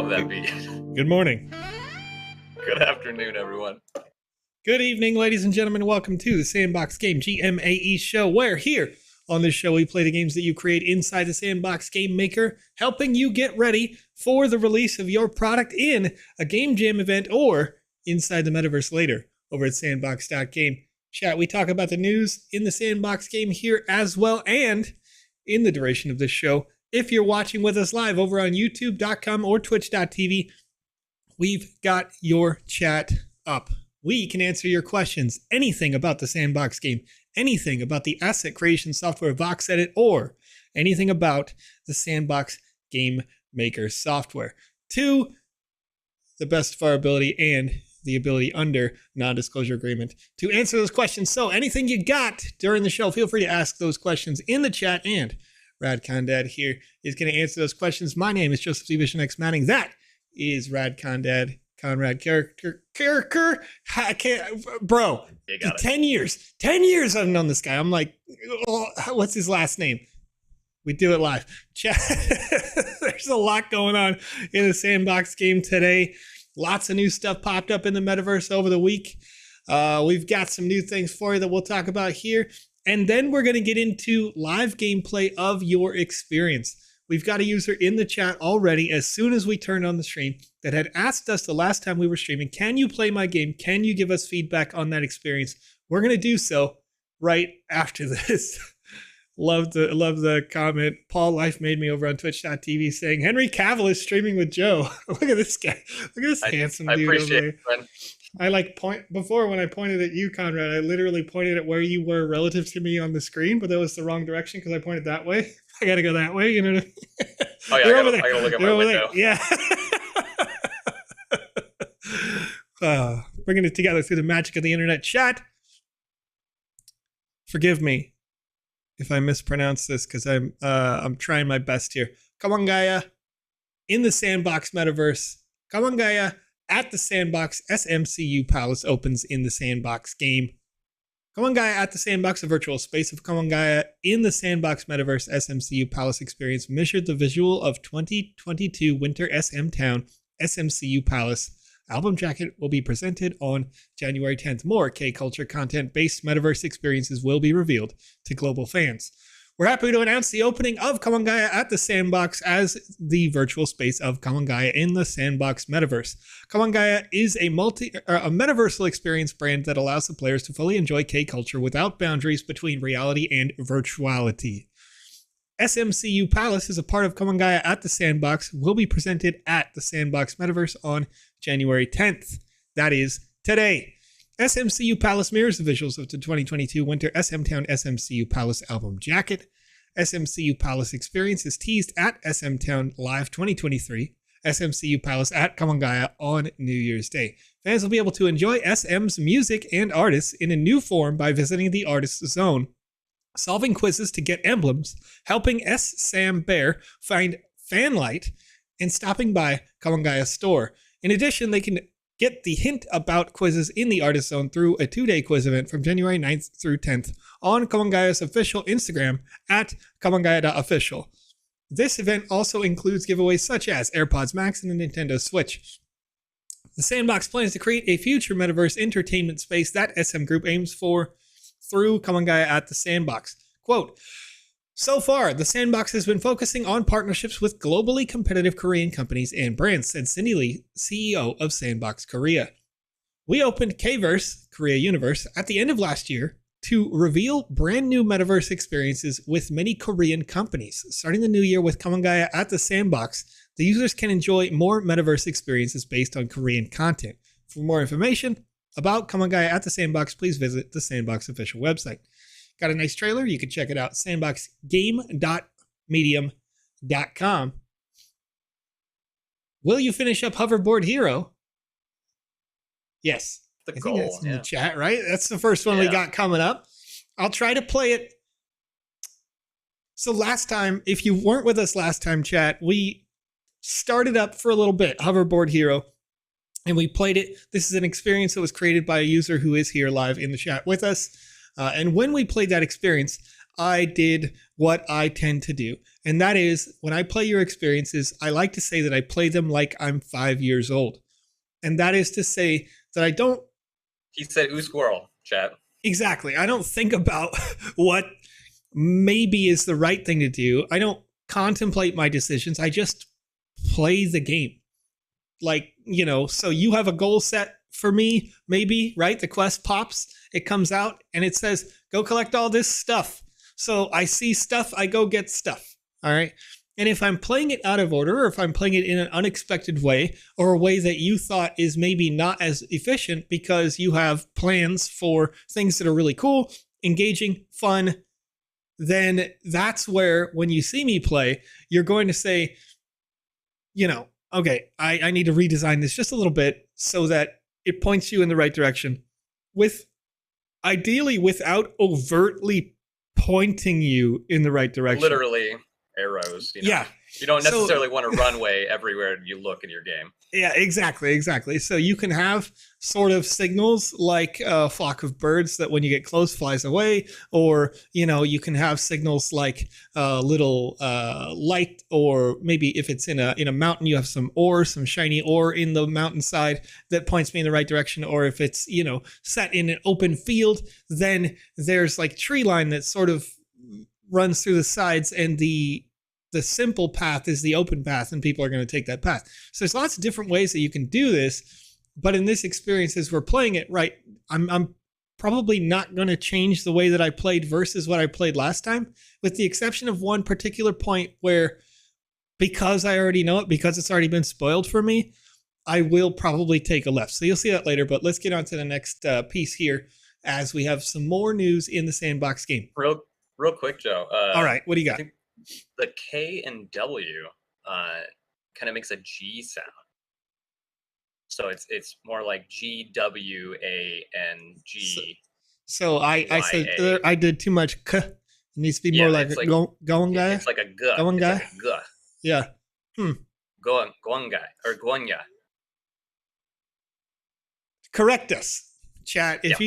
love that beat. Good morning. Good afternoon, everyone. Good evening, ladies and gentlemen. Welcome to the Sandbox Game GMAE Show, where here on this show we play the games that you create inside the Sandbox Game Maker, helping you get ready for the release of your product in a game jam event or inside the metaverse later over at sandbox.game. Chat, we talk about the news in the Sandbox game here as well, and in the duration of this show, if you're watching with us live over on youtube.com or twitch.tv, we've got your chat up. We can answer your questions, anything about the Sandbox game, anything about the asset creation software VoxEdit, or anything about the Sandbox Game Maker software, to the best of our ability and the ability under non-disclosure agreement to answer those questions. So anything you got during the show, feel free to ask those questions in the chat, and Rad Condad here is going to answer those questions. My name is Joseph C. Vision X Manning. That is Rad Condad. Conrad character. I can't, bro. 10 years I've known this guy. I'm like, oh, what's his last name? We do it live. There's a lot going on in the Sandbox game today. Lots of new stuff popped up in the metaverse over the week. We've got some new things for you that we'll talk about here. And then we're going to get into live gameplay of your experience. We've got a user in the chat already, as soon as we turned on the stream, that had asked us the last time we were streaming, can you play my game? Can you give us feedback on that experience? We're going to do so right after this. Love the comment. Paul Life made me over on twitch.tv saying, Henry Cavill is streaming with Joe. Look at this guy. Look at this handsome dude. I appreciate it, friend. I before when I pointed at you, Conrad, I literally pointed at where you were relative to me on the screen, but that was the wrong direction because I pointed that way. I got to go that way, you know what I mean? Oh, yeah, I got to look at my window. Yeah. Bringing it together through the magic of the internet. Chat, forgive me if I mispronounce this because I'm trying my best here. Kawangaya in the Sandbox Metaverse. Kawangaya at the Sandbox SMCU Palace opens in the Sandbox game. Kawangaya at the Sandbox, a virtual space of Kawangaya in the Sandbox Metaverse SMCU Palace experience, measured the visual of 2022 Winter SM Town SMCU Palace. Album jacket will be presented on January 10th. More K-Culture content-based metaverse experiences will be revealed to global fans. We're happy to announce the opening of Kawangaya at the Sandbox as the virtual space of Kawangaya in the Sandbox Metaverse. Kawangaya is a metaversal experience brand that allows the players to fully enjoy K-Culture without boundaries between reality and virtuality. SMCU Palace is a part of Kawangaya at the Sandbox, will be presented at the Sandbox Metaverse on January 10th. That is today. SMCU Palace mirrors the visuals of the 2022 Winter SM Town SMCU Palace album jacket. SMCU Palace experience is teased at SM Town Live 2023, SMCU Palace at Kawangaya on New Year's Day. Fans will be able to enjoy SM's music and artists in a new form by visiting the Artist Zone, solving quizzes to get emblems, helping S. Sam Bear find Fanlight, and stopping by Kawangaya's store. In addition, they can get the hint about quizzes in the Artist Zone through a 2-day quiz event from January 9th through 10th on Kawangaya's official Instagram at kawangaya.official. This event also includes giveaways such as AirPods Max and a Nintendo Switch. The Sandbox plans to create a future metaverse entertainment space that SM Group aims for through Kawangaya at the Sandbox. Quote, so far, the Sandbox has been focusing on partnerships with globally competitive Korean companies and brands, said Cindy Lee, CEO of Sandbox Korea. We opened K-Verse, Korea Universe, at the end of last year to reveal brand new metaverse experiences with many Korean companies. Starting the new year with Kawangaya at the Sandbox, the users can enjoy more metaverse experiences based on Korean content. For more information about Kawangaya at the Sandbox, please visit the Sandbox official website. Got a nice trailer. You can check it out. sandboxgame.medium.com. Will you finish up Hoverboard Hero? Yes. The goal, that's in the chat, right? That's the first one we got coming up. I'll try to play it. So last time, if you weren't with us last time, chat, we started up for a little bit, Hoverboard Hero, and we played it. This is an experience that was created by a user who is here live in the chat with us. And when we played that experience, I did what I tend to do, And that is, when I play your experiences, I like to say that I play them like I'm 5 years old. And that is to say that I don't... He said, ooh, squirrel, chat. Exactly. I don't think about what maybe is the right thing to do. I don't contemplate my decisions. I just play the game. Like, so you have a goal set for me, maybe, right? The quest pops, it comes out, and it says, go collect all this stuff. So I see stuff, I go get stuff. All right. And if I'm playing it out of order, or if I'm playing it in an unexpected way, or a way that you thought is maybe not as efficient because you have plans for things that are really cool, engaging, fun, then that's where, when you see me play, you're going to say, okay, I need to redesign this just a little bit so that it points you in the right direction, ideally without overtly pointing you in the right direction. Literally arrows. Yeah. You don't necessarily want a runway everywhere you look in your game. Yeah, exactly. So you can have sort of signals like a flock of birds that when you get close flies away, or, you can have signals like a little light, or maybe if it's in a mountain, you have some shiny ore in the mountainside that points me in the right direction. Or if it's, set in an open field, then there's like tree line that sort of runs through the sides, and the simple path is the open path, and people are going to take that path. So there's lots of different ways that you can do this. But in this experience, as we're playing it, right, I'm probably not going to change the way that I played versus what I played last time, with the exception of one particular point where, because I already know it, because it's already been spoiled for me, I will probably take a left. So you'll see that later. But let's get on to the next piece here, as we have some more news in the Sandbox game. Real quick, Joe. All right, what do you got? The K and W kind of makes a G sound. So it's more like GWANG. So I said I did too much k. It needs to be more like going guy. It's like a g. Going guy. Like a g. Yeah. Going guy or gonya. Correct us, chat. If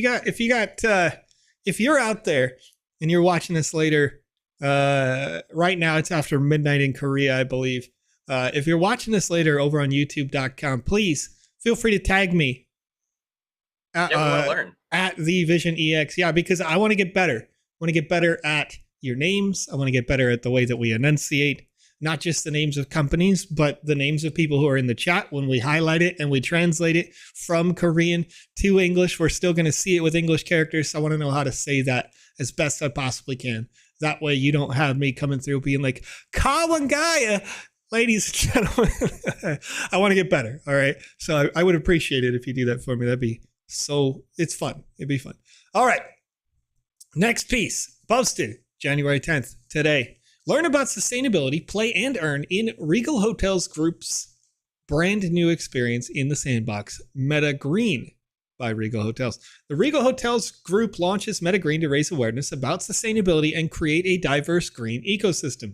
you're out there and you're watching this later, right now it's after midnight in Korea, I believe. If you're watching this later over on youtube.com, please feel free to tag me at the Vision EX. Yeah, because I want to get better. I want to get better at your names. I want to get better at the way that we enunciate, not just the names of companies, but the names of people who are in the chat. When we highlight it and we translate it from Korean to English, we're still going to see it with English characters. So I want to know how to say that as best I possibly can. That way you don't have me coming through being like, Kawangaya. Ladies and gentlemen, I want to get better. All right. So I would appreciate it if you do that for me. It's fun. It'd be fun. All right. Next piece, posted January 10th, today. Learn about sustainability, play and earn in Regal Hotels Group's brand new experience in the Sandbox, Meta Green by Regal Hotels. The Regal Hotels Group launches Meta Green to raise awareness about sustainability and create a diverse green ecosystem.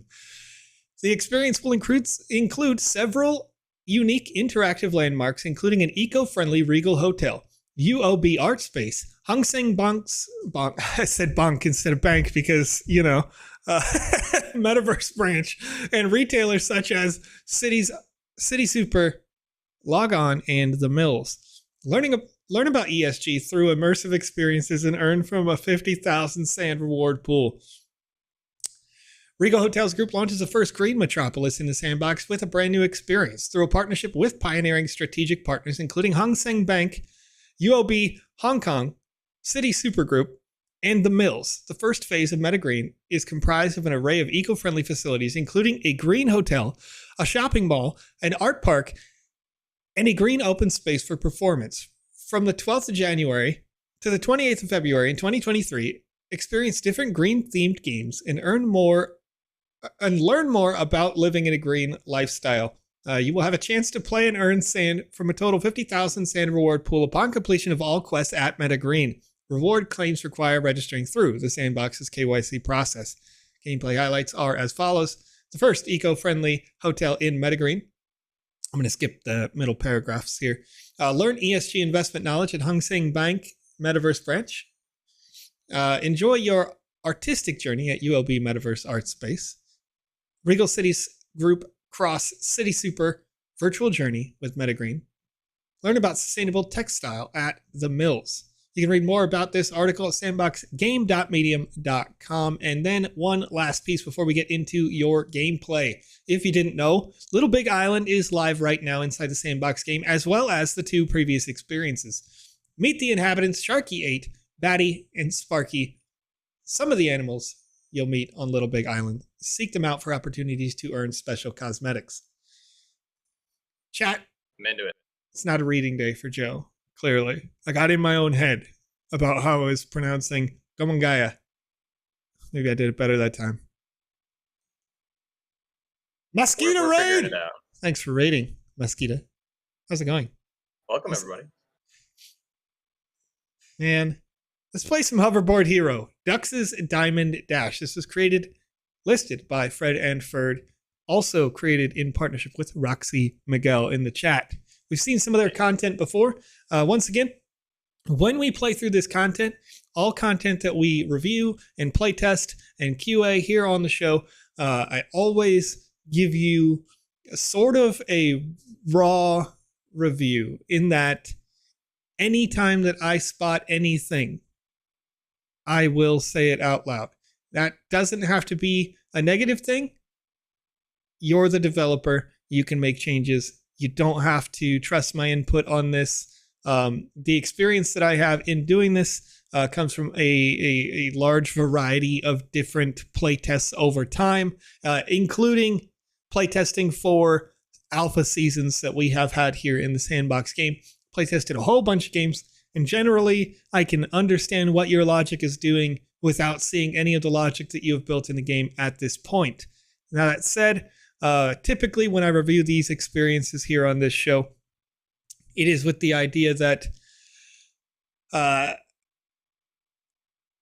The experience will include several unique interactive landmarks, including an eco-friendly Regal Hotel, UOB Art Space, Hang Seng Bank's I said bank instead of bank because, Metaverse branch, and retailers such as City Super, Log On, and The Mills. Learn about ESG through immersive experiences and earn from a 50,000 sand reward pool. Regal Hotels Group launches the first green metropolis in the Sandbox with a brand new experience through a partnership with pioneering strategic partners, including Hang Seng Bank, UOB Hong Kong, City Super Group, and The Mills. The first phase of Meta Green is comprised of an array of eco-friendly facilities, including a green hotel, a shopping mall, an art park, and a green open space for performance. From the 12th of January to the 28th of February in 2023, experience different green-themed games and learn more about living in a green lifestyle. You will have a chance to play and earn sand from a total 50,000 sand reward pool upon completion of all quests at Meta Green. Reward claims require registering through the Sandbox's KYC process. Gameplay highlights are as follows. The first, eco-friendly hotel in Meta Green. I'm going to skip the middle paragraphs here. Learn ESG investment knowledge at Hang Seng Bank Metaverse branch. Enjoy your artistic journey at UOB Metaverse Art Space. Regal Cities Group Cross City Super Virtual Journey with Metagreen. Learn about sustainable textile at The Mills. You can read more about this article at sandboxgame.medium.com. And then one last piece before we get into your gameplay. If you didn't know, Little Big Island is live right now inside the Sandbox game, as well as the 2 previous experiences. Meet the inhabitants, Sharky 8, Batty, and Sparky. Some of the animals you'll meet on Little Big Island. Seek them out for opportunities to earn special cosmetics. Chat. I'm into it. It's not a reading day for Joe. Clearly. I got in my own head about how I was pronouncing Gomangaya. Maybe I did it better that time. Mosquito Raid! Thanks for raiding, Mosquito. How's it going? Welcome, everybody. Man, let's play some Hoverboard Hero. Dux's Diamond Dash. This was listed by Fred and Ferd. Also created in partnership with Roxy Miguel in the chat. We've seen some of their content before. Once again, when we play through this content, all content that we review and playtest and QA here on the show, I always give you sort of a raw review in that anytime that I spot anything, I will say it out loud. That doesn't have to be a negative thing. You're the developer. You can make changes. You don't have to trust my input on this. The experience that I have in doing this comes from a large variety of different playtests over time, including playtesting for alpha seasons that we have had here in the Sandbox game. Playtested a whole bunch of games, and generally I can understand what your logic is doing without seeing any of the logic that you have built in the game at this point. Now that said, typically when I review these experiences here on this show, it is with the idea that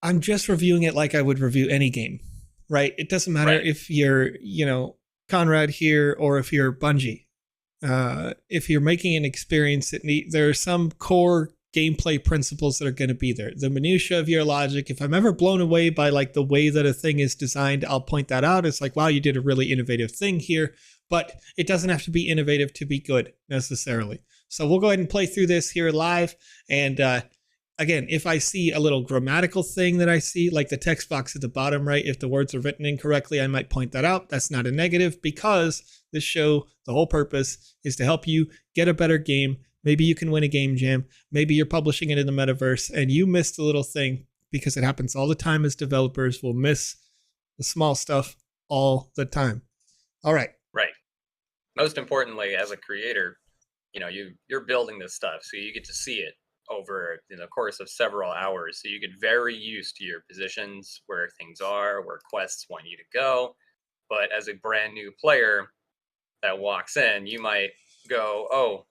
I'm just reviewing it like I would review any game, right? It doesn't matter if you're, Conrad here or if you're Bungie. If you're making an experience, there are some core gameplay principles that are going to be there. The minutia of your logic, if I'm ever blown away by like the way that a thing is designed, I'll point that out. It's like, wow, you did a really innovative thing here, but it doesn't have to be innovative to be good necessarily. So we'll go ahead and play through this here live. And again, if I see a little grammatical thing that I see, like the text box at the bottom right, if the words are written incorrectly, I might point that out. That's not a negative, because this show, the whole purpose is to help you get a better game. Maybe you can win a game jam. Maybe you're publishing it in the metaverse and you missed a little thing, because it happens all the time as developers. We'll miss the small stuff all the time. All right. Right. Most importantly, as a creator, you're building this stuff, so you get to see it over the course of several hours. So you get very used to your positions, where things are, where quests want you to go. But as a brand new player that walks in, you might go, oh,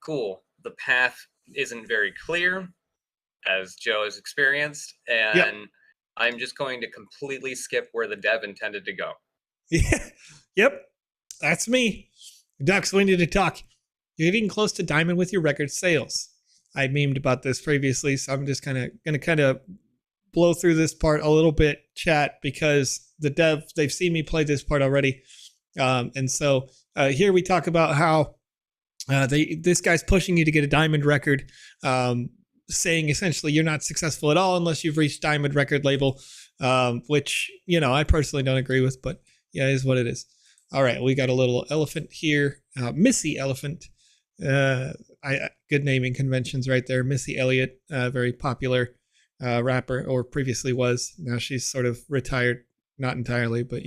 cool, the path isn't very clear, as Joe has experienced, and I'm just going to completely skip where the dev intended to go. Yeah. Yep, that's me. Dux, we need to talk. You're getting close to diamond with your record sales. I memed about this previously, so I'm just going to blow through this part a little bit, chat, because the dev, they've seen me play this part already. And so here we talk about how this guy's pushing you to get a diamond record, saying essentially you're not successful at all unless you've reached diamond record label, which, I personally don't agree with, but yeah, it is what it is. All right, we got a little elephant here, Missy Elephant. Good naming conventions right there. Missy Elliott, very popular rapper, or previously was. Now she's sort of retired, not entirely, but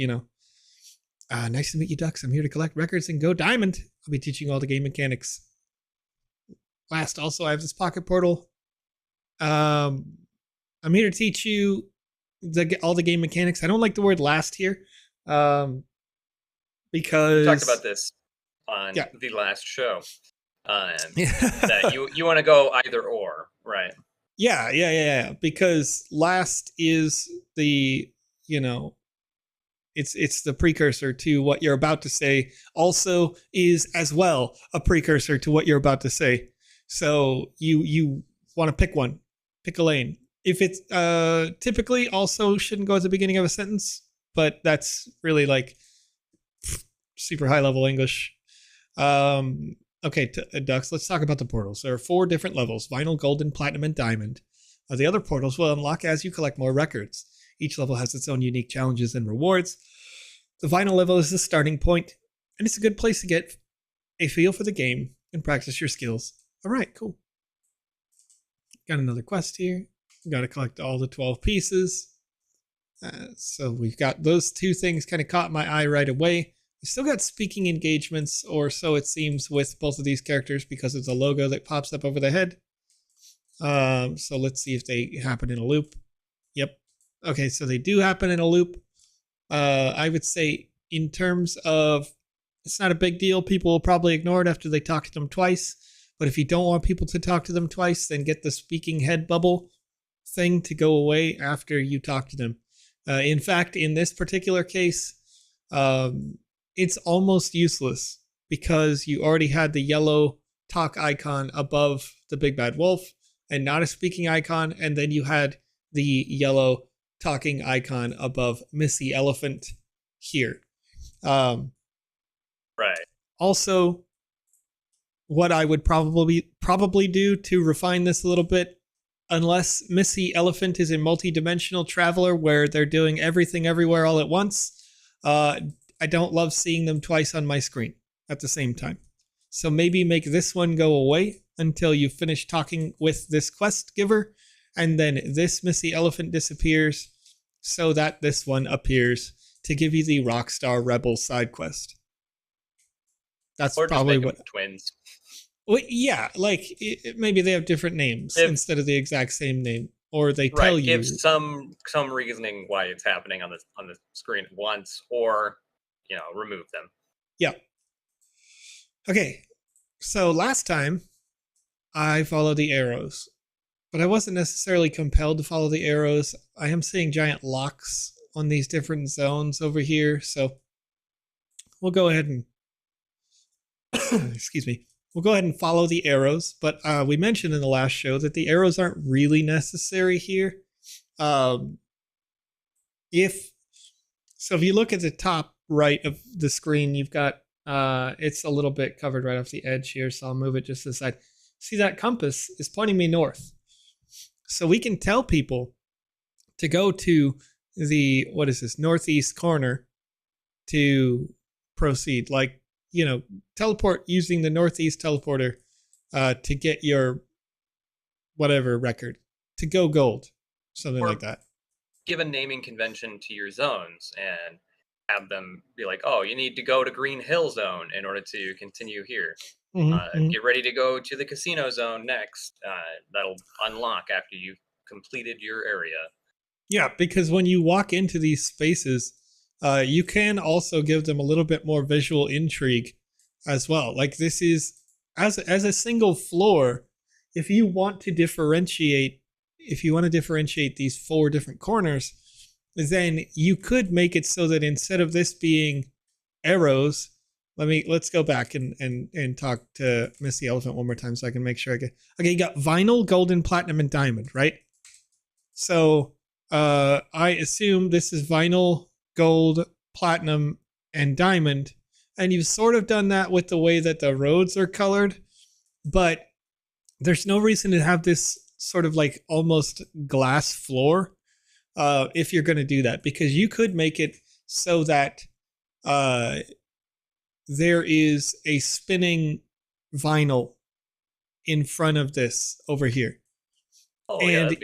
nice to meet you, Dux. I'm here to collect records and go diamond. I'll be teaching you all the game mechanics. Last, also, I have this pocket portal. I'm here to teach you all the game mechanics. I don't like the word last here, because we talked about this on the last show. That you want to go either or, right? Yeah. Because last is the, it's the precursor to what you're about to say. Also is as well a precursor to what you're about to say. So you want to pick one, pick a lane. If it's typically also shouldn't go at the beginning of a sentence, but that's really like super high level English. Okay, Ducks, let's talk about the portals. There are 4 different levels: Vinyl, Golden, Platinum, and Diamond. The other portals will unlock as you collect more records. Each level has its own unique challenges and rewards. The Vinyl level is the starting point, and it's a good place to get a feel for the game and practice your skills. All right, cool. Got another quest here. We got to collect all the 12 pieces. So we've got those 2 things kind of caught my eye right away. We still got speaking engagements, or so it seems, with both of these characters because of the logo that pops up over the head. So let's see if they happen in a loop. Yep. Okay, so they do happen in a loop. I would say in terms of, it's not a big deal. People will probably ignore it after they talk to them twice. But if you don't want people to talk to them twice, then get the speaking head bubble thing to go away after you talk to them. In fact, in this particular case, it's almost useless because you already had the yellow talk icon above the big bad wolf and not a speaking icon. And then you had the yellow talking icon above Missy Elephant here. Right. Also, what I would probably do to refine this a little bit, unless Missy Elephant is a multi-dimensional traveler where they're doing everything everywhere all at once, I don't love seeing them twice on my screen at the same time. So maybe make this one go away until you finish talking with this quest giver, and then this Missy Elephant disappears so that this one appears to give you the Rockstar Rebel side quest. That's or probably just make what them twins. Well, yeah, like maybe they have different names instead of the exact same name, or they tell you. Give some reasoning why it's happening on the screen at once, or remove them. Yeah. Okay, so last time I followed the arrows, but I wasn't necessarily compelled to follow the arrows. I am seeing giant locks on these different zones over here, so we'll go ahead and excuse me. We'll go ahead and follow the arrows, but we mentioned in the last show that the arrows aren't really necessary here. If you look at the top right of the screen, you've got it's a little bit covered right off the edge here, so I'll move it just to the side. See, that compass is pointing me north. So we can tell people to go to the, northeast corner to proceed. Like, teleport using the northeast teleporter to get your whatever record, to go gold, something like that. Give a naming convention to your zones and have them be like, oh, you need to go to Green Hill Zone in order to continue here. Get ready to go to the Casino Zone next. That'll unlock after you've completed your area. Yeah, because when you walk into these spaces, you can also give them a little bit more visual intrigue as well. Like, this is, as a single floor, if you want to differentiate these 4 different corners, then you could make it so that instead of this being arrows, let's go back and talk to Missy Elephant one more time so I can make sure I get. Okay, you got vinyl, golden, platinum, and diamond, right? So I assume this is vinyl, gold, platinum, and diamond, and you've sort of done that with the way that the roads are colored, but there's no reason to have this sort of like almost glass floor if you're going to do that, because you could make it so that there is a spinning vinyl in front of this over here. Oh, and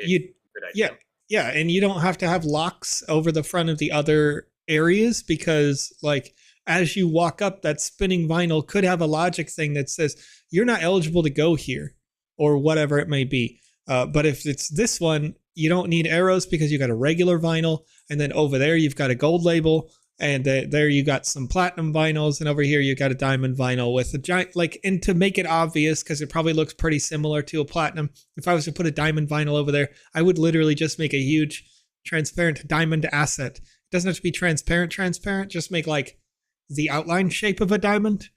yeah, and you don't have to have locks over the front of the other areas, because like as you walk up, that spinning vinyl could have a logic thing that says you're not eligible to go here or whatever it may be. But if it's this one, you don't need arrows because you got a regular vinyl, and then over there you've got a gold label, and there you got some platinum vinyls, and over here you got a diamond vinyl with a giant, like, and to make it obvious, because it probably looks pretty similar to a platinum, if I was to put a diamond vinyl over there, I would literally just make a huge transparent diamond asset. It doesn't have to be transparent, just make like the outline shape of a diamond,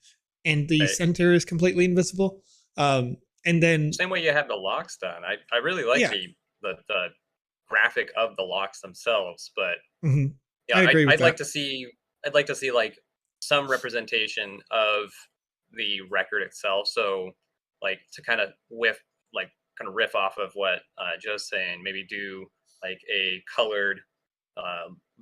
and the center is completely invisible. And then same way you have the locks done. I really like the graphic of the locks themselves, but I agree with that. I'd like to see like some representation of the record itself. So like to kind of riff off of what Joe's saying, maybe do like a colored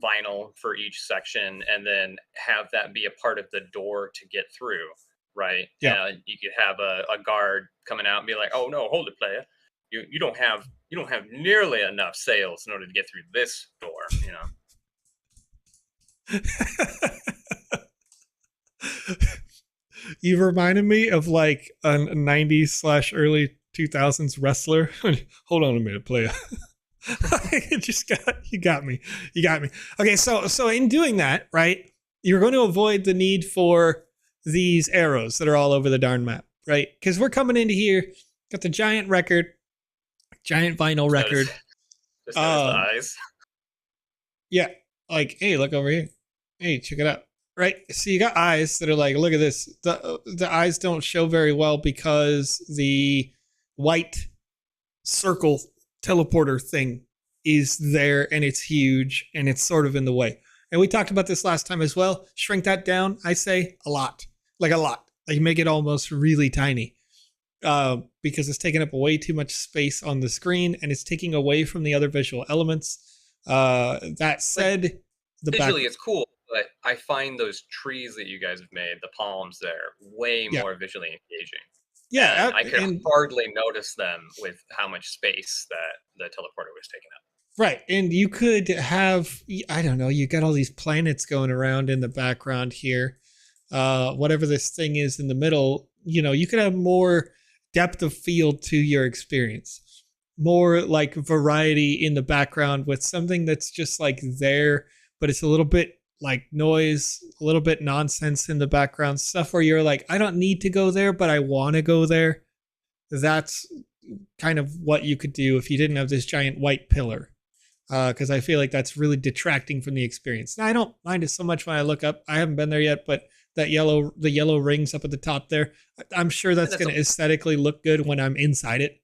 vinyl for each section, and then have that be a part of the door to get through, right? Yeah. You could have a guard coming out and be like, "Oh no, hold it, player! You don't have nearly enough sales in order to get through this door," you know. You reminded me of like a 90s / early 2000s wrestler. Hold on a minute, player. You got me. Okay, so in doing that, right, you're going to avoid the need for these arrows that are all over the darn map, right? Because we're coming into here, got the giant vinyl record. Just notice the eyes. Yeah, like, hey, look over here. Hey, check it out. Right, so you got eyes that are like, look at this. The eyes don't show very well because the white circle teleporter thing is there, and it's huge, and it's sort of in the way. And we talked about this last time as well. Shrink that down, I say, a lot. Like make it almost really tiny, because it's taking up way too much space on the screen, and it's taking away from the other visual elements. That said, visually it's cool, but I find those trees that you guys have made, the palms there, way more visually engaging. Yeah, I could hardly notice them with how much space that the teleporter was taking up. Right, and you could have, I don't know, you got all these planets going around in the background here. Whatever this thing is in the middle, you could have more depth of field to your experience. More like variety in the background with something that's just like there, but it's a little bit like noise, a little bit nonsense in the background, stuff where you're like, I don't need to go there, but I want to go there. That's kind of what you could do if you didn't have this giant white pillar. Because I feel like that's really detracting from the experience. Now, I don't mind it so much when I look up. I haven't been there yet, but the yellow rings up at the top there, I'm sure that's going to aesthetically look good when I'm inside it.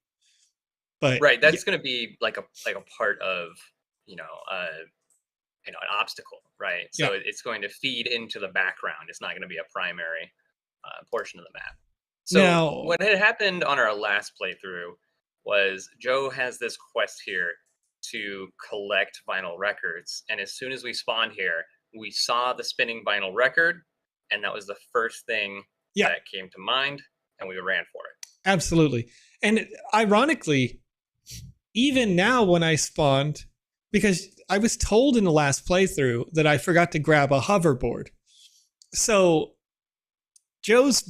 But right, that's going to be like a part of an obstacle, right? So it's going to feed into the background. It's not going to be a primary portion of the map. So now, what had happened on our last playthrough was Joe has this quest here to collect vinyl records, and as soon as we spawned here, we saw the spinning vinyl record, and that was the first thing that came to mind, and we ran for it. Absolutely. And ironically, even now when I spawned, because I was told in the last playthrough that I forgot to grab a hoverboard. So Joe's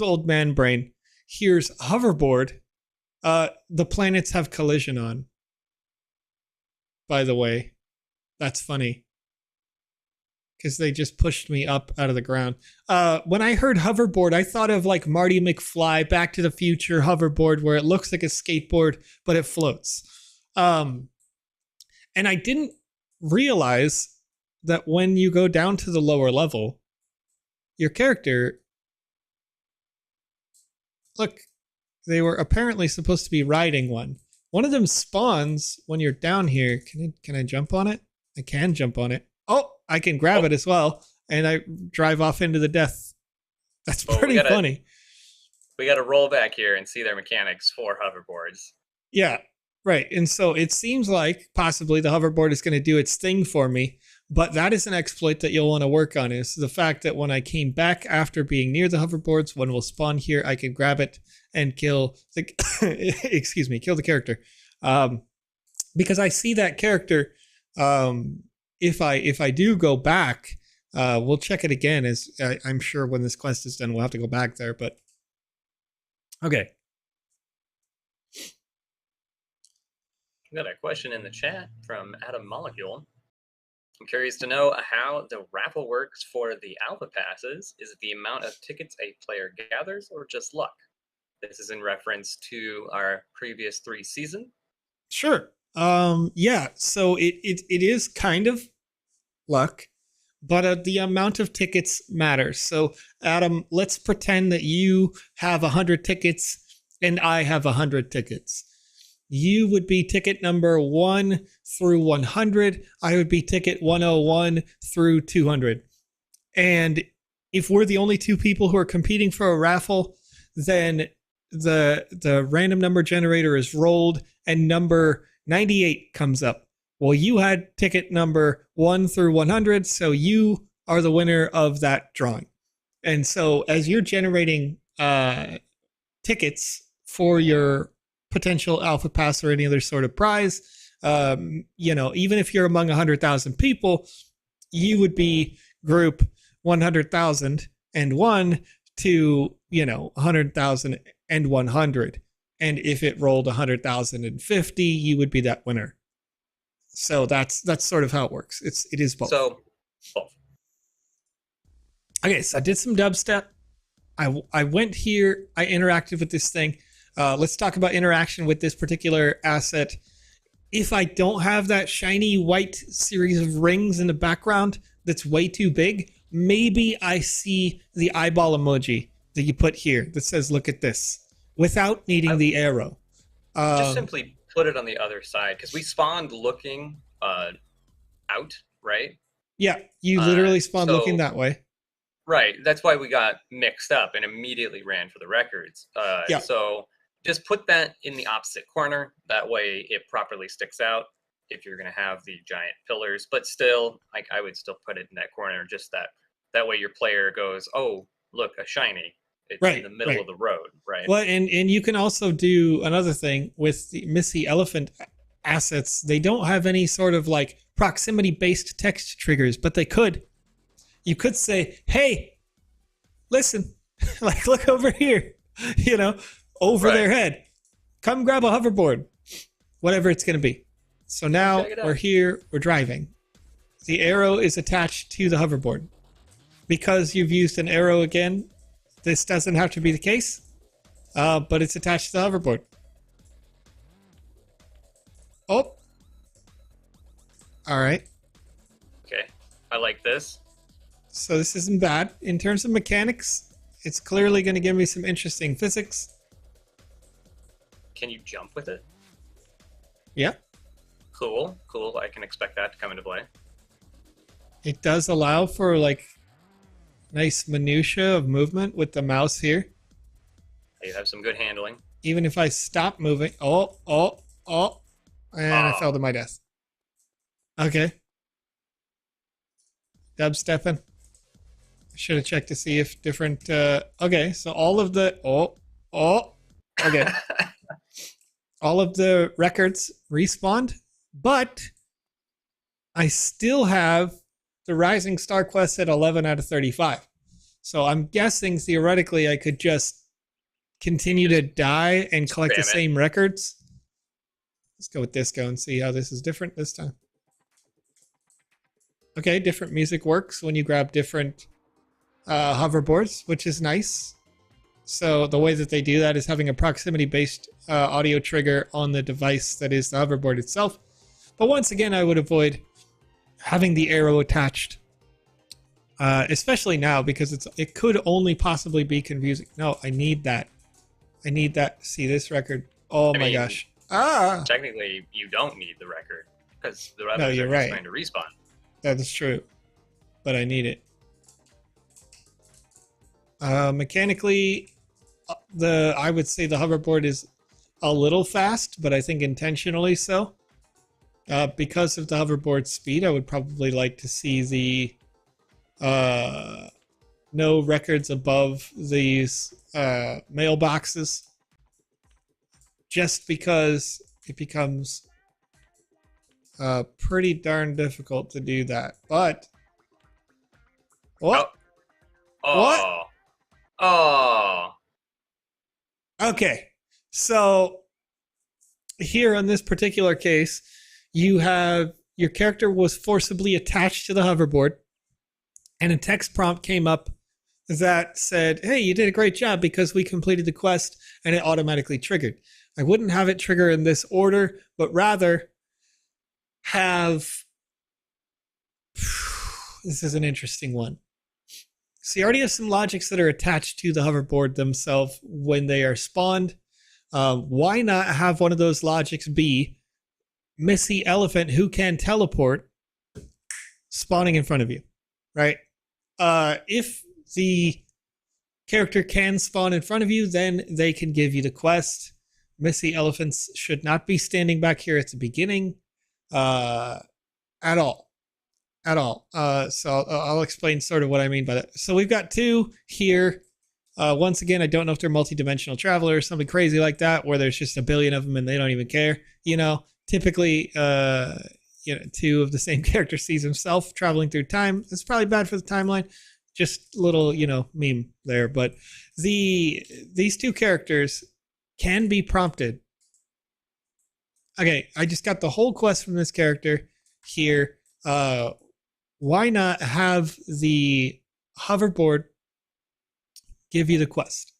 old man brain, here's hoverboard. The planets have collision on. By the way, that's funny. Because they just pushed me up out of the ground. When I heard hoverboard, I thought of like Marty McFly, Back to the Future hoverboard, where it looks like a skateboard, but it floats. And I didn't realize that when you go down to the lower level, your character... Look, they were apparently supposed to be riding one. One of them spawns when you're down here. Can I jump on it? I can jump on it. Oh, I can grab it as well. And I drive off into the death. That's pretty funny. We got to roll back here and see their mechanics for hoverboards. Yeah. Right. And so it seems like possibly the hoverboard is going to do its thing for me, but that is an exploit that you'll want to work on, is the fact that when I came back after being near the hoverboards, when we'll spawn here, I can grab it and kill the, kill the character. Because I see that character, if I do go back, we'll check it again, as I'm sure when this quest is done, we'll have to go back there, but okay. We got a question in the chat from Adam Molecule. I'm curious to know how the raffle works for the alpha passes. Is it the amount of tickets a player gathers or just luck? This is in reference to our previous 3 seasons. Sure. Yeah, so it is kind of luck, but the amount of tickets matters. So Adam, let's pretend that you have 100 tickets and I have 100 tickets. You would be ticket number 1 through 100. I would be ticket 101 through 200. And if we're the only two people who are competing for a raffle, then the random number generator is rolled and number 98 comes up. Well, you had ticket number 1 through 100, so you are the winner of that drawing. And so as you're generating tickets for your potential alpha pass or any other sort of prize, even if you're among 100,000 people, you would be group 100,001 to 100,100, and if it rolled 100,050, you would be that winner. So that's sort of how it works. It is both. So both. Okay, so I did some dubstep. I went here. I interacted with this thing. Let's talk about interaction with this particular asset. If I don't have that shiny white series of rings in the background that's way too big, maybe I see the eyeball emoji that you put here that says, look at this, without needing the arrow. Just simply put it on the other side, because we spawned looking out, right? Yeah, you literally spawned looking that way. Right, that's why we got mixed up and immediately ran for the records. Yeah. So just put that in the opposite corner. That way it properly sticks out if you're going to have the giant pillars. But still, I would still put it in that corner, just that way your player goes, oh, look, a shiny. It's in the middle of the road, right? Well, and you can also do another thing with the Missy Elephant assets. They don't have any sort of like proximity-based text triggers, but they could. You could say, hey, listen, like look over here, over their head. Come grab a hoverboard, whatever it's going to be. So now we're here, we're driving. The arrow is attached to the hoverboard. Because you've used an arrow again, this doesn't have to be the case, but it's attached to the hoverboard. Oh. All right. Okay, I like this. So this isn't bad. In terms of mechanics, it's clearly going to give me some interesting physics. Can you jump with it? Yeah. Cool. I can expect that to come into play. It does allow for like nice minutia of movement with the mouse here. You have some good handling. Even if I stop moving. And I fell to my death. Okay. Dubstepping. I should have checked to see if different... okay, so all of the... Okay. All of the records respawned, but I still have the Rising Star Quest at 11 out of 35. So I'm guessing theoretically I could just continue to die and collect the same records. Let's go with disco and see how this is different this time. Okay, different music works when you grab different hoverboards, which is nice. So the way that they do that is having a proximity-based audio trigger on the device that is the hoverboard itself. But once again, I would avoid having the arrow attached, especially now because it could only possibly be confusing. No, I need that. I need that. See this record. Oh my gosh. Technically, you don't need the record because the No, you're right. Trying to respawn. That is true, but I need it. Mechanically, I would say the hoverboard is a little fast, but I think intentionally so. Because of the hoverboard speed, I would probably like to see the no records above these mailboxes, just because it becomes pretty darn difficult to do that. But what? What? Oh. Okay, so here on this particular case, you have your character was forcibly attached to the hoverboard, and a text prompt came up that said, hey, you did a great job because we completed the quest, and it automatically triggered. I wouldn't have it trigger in this order, but rather have... This is an interesting one. So you already have some logics that are attached to the hoverboard themselves when they are spawned. Why not have one of those logics be Missy Elephant who can teleport spawning in front of you, right? If the character can spawn in front of you, then they can give you the quest. Missy elephants should not be standing back here at the beginning at all. So I'll explain sort of what I mean by that. So we've got 2 here. Once again, I don't know if they're multi-dimensional travelers or something crazy like that, where there's just a billion of them and they don't even care. Typically, 2 of the same character sees himself traveling through time. It's probably bad for the timeline. Just a little, meme there. But these 2 characters can be prompted. Okay, I just got the whole quest from this character here. Why not have the hoverboard give you the quest?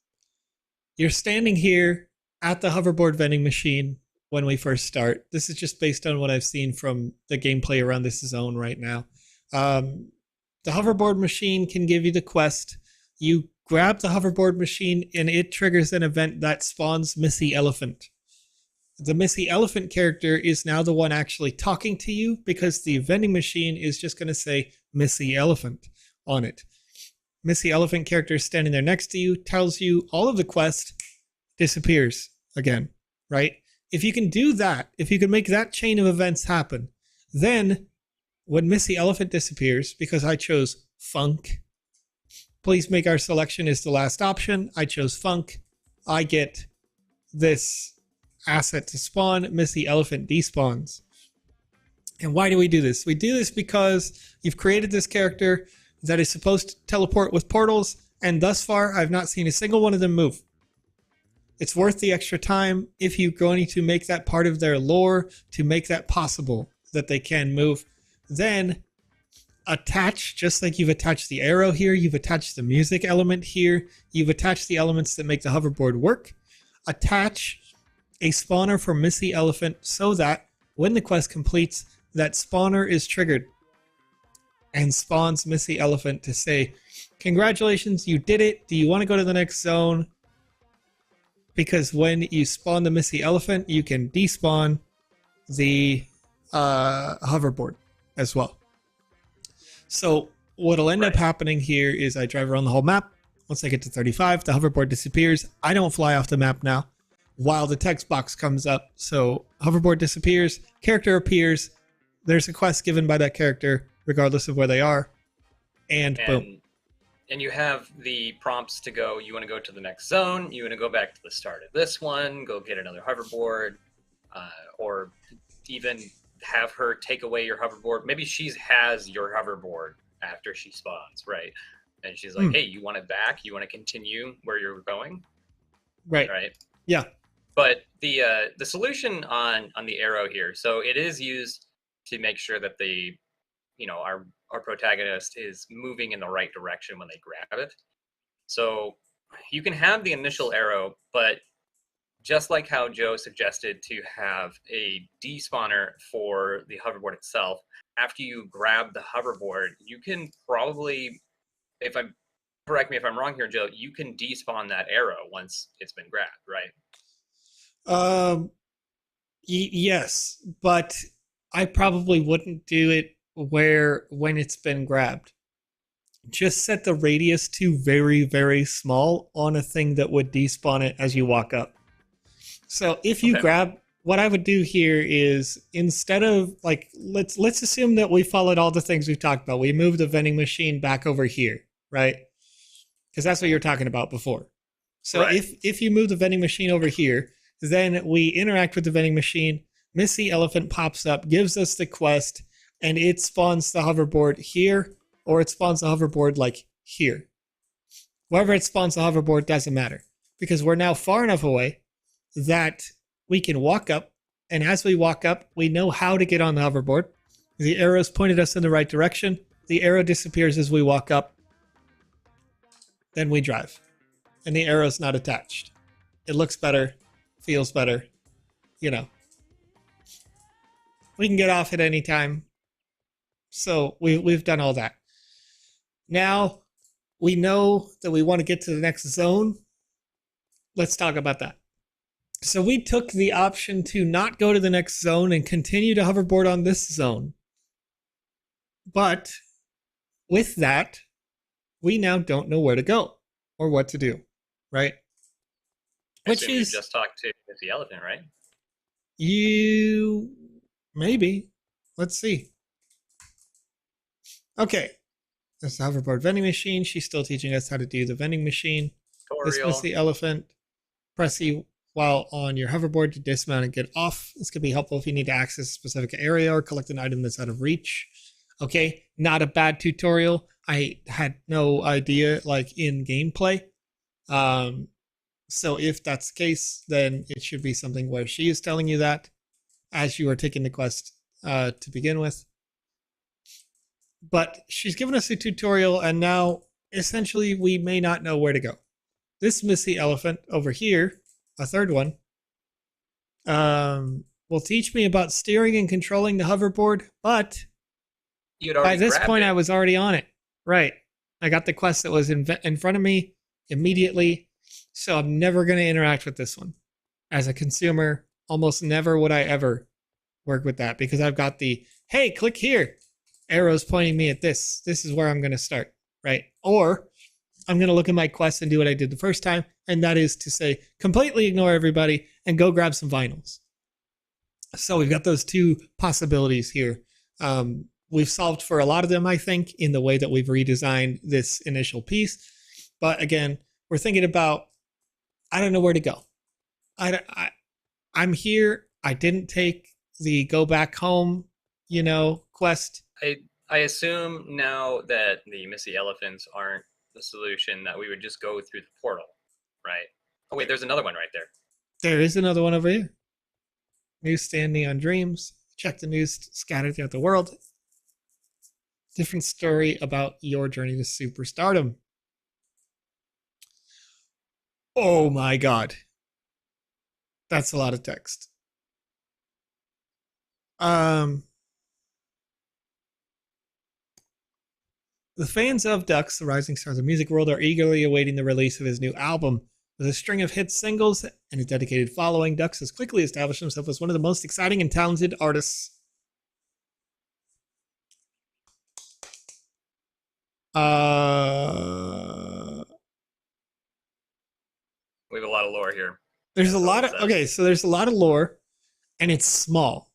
You're standing here at the hoverboard vending machine when we first start. This is just based on what I've seen from the gameplay around this zone right now. The hoverboard machine can give you the quest. You grab the hoverboard machine and it triggers an event that spawns Missy Elephant. The Missy Elephant character is now the one actually talking to you, because the vending machine is just going to say Missy Elephant on it. Missy Elephant character is standing there next to you, tells you all of the quest, disappears again, right? If you can do that, if you can make that chain of events happen, then when Missy Elephant disappears, because I chose Funk, please make our selection is the last option. I chose Funk. I get this asset to spawn. Missy Elephant despawns. And why do we do this? We do this because you've created this character that is supposed to teleport with portals, and thus far I've not seen a single one of them move. It's worth the extra time if you're going to make that part of their lore to make that possible, that they can move. Then attach, just like you've attached the arrow here, you've attached the music element here, you've attached the elements that make the hoverboard work. Attach a spawner for Missy Elephant so that when the quest completes, that spawner is triggered and spawns Missy Elephant to say, congratulations, you did it. Do you want to go to the next zone? Because when you spawn the Missy Elephant, you can despawn the hoverboard as well. So what'll end up happening here is I drive around the whole map. Once I get to 35, the hoverboard disappears. I don't fly off the map now while the text box comes up. So hoverboard disappears, character appears, there's a quest given by that character regardless of where they are, and boom. And you have the prompts to go, you want to go to the next zone, you want to go back to the start of this one, go get another hoverboard, or even have her take away your hoverboard. Maybe she has your hoverboard after she spawns, right? And she's like, hey, you want it back? You want to continue where you're going? Right. Yeah. But the solution on the arrow here, so it is used to make sure that the, our protagonist is moving in the right direction when they grab it. So you can have the initial arrow, but just like how Joe suggested to have a despawner for the hoverboard itself, after you grab the hoverboard, you can probably, correct me if I'm wrong here, Joe, you can despawn that arrow once it's been grabbed, right? Yes, but I probably wouldn't do it when it's been grabbed. Just set the radius to very, very small on a thing that would despawn it as you walk up. So if you grab, what I would do here is, instead of let's assume that we followed all the things we've talked about. We moved the vending machine back over here, right? Because that's what you were talking about before. So if you move the vending machine over here, then we interact with the vending machine. Missy Elephant pops up, gives us the quest, and it spawns the hoverboard here, or it spawns the hoverboard here. Wherever it spawns the hoverboard doesn't matter, because we're now far enough away that we can walk up, and as we walk up, we know how to get on the hoverboard. The arrow's pointed us in the right direction. The arrow disappears as we walk up. Then we drive, and the arrow's not attached. It looks better, feels better, We can get off at any time. So we've done all that. Now we know that we want to get to the next zone. Let's talk about that. So we took the option to not go to the next zone and continue to hoverboard on this zone. But with that, we now don't know where to go or what to do, right? Which is you just talked to the elephant, right? You maybe. Let's see. Okay. There's the hoverboard vending machine. She's still teaching us how to do the vending machine. Tutorial. This was the elephant. Press E while on your hoverboard to dismount and get off. This could be helpful if you need to access a specific area or collect an item that's out of reach. Okay, not a bad tutorial. I had no idea, like, in gameplay. So if that's the case, then it should be something where she is telling you that as you are taking the quest to begin with. But she's given us a tutorial, and now essentially we may not know where to go. This Missy Elephant over here, a third one, will teach me about steering and controlling the hoverboard, but by this point I was already on it. Right. I got the quest that was in front of me immediately, so I'm never going to interact with this one. As a consumer, almost never would I ever work with that, because I've got the, hey, click here, arrows pointing me at this. This is where I'm going to start, right? Or I'm going to look at my quest and do what I did the first time, and that is to say, completely ignore everybody and go grab some vinyls. So we've got those two possibilities here. We've solved for a lot of them, I think, in the way that we've redesigned this initial piece. But again, we're thinking about, I don't know where to go. I'm here. I didn't take the go back home, quest. I assume now that the Missy Elephants aren't the solution, that we would just go through the portal, right? Oh wait, there's another one right there. There is another one over here. Newsstand Neon Dreams. Check the news scattered throughout the world. Different story about your journey to superstardom. Oh my God. That's a lot of text. The fans of Dux, the rising stars of the music world, are eagerly awaiting the release of his new album. With a string of hit singles and a dedicated following, Dux has quickly established himself as one of the most exciting and talented artists. We have a lot of lore here. There's a lot of, okay, so there's a lot of lore, and it's small.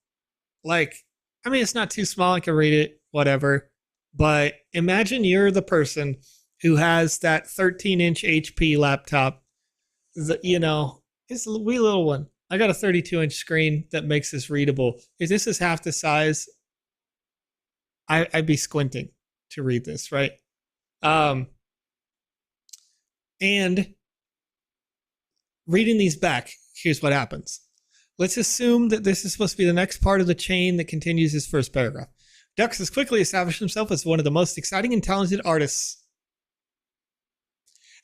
Like, I mean, it's not too small. I can read it, whatever. But imagine you're the person who has that 13-inch HP laptop. It's a wee little one. I got a 32-inch screen that makes this readable. If this is half the size, I'd be squinting to read this, right? And reading these back, here's what happens. Let's assume that this is supposed to be the next part of the chain that continues his first paragraph. Dux has quickly established himself as one of the most exciting and talented artists.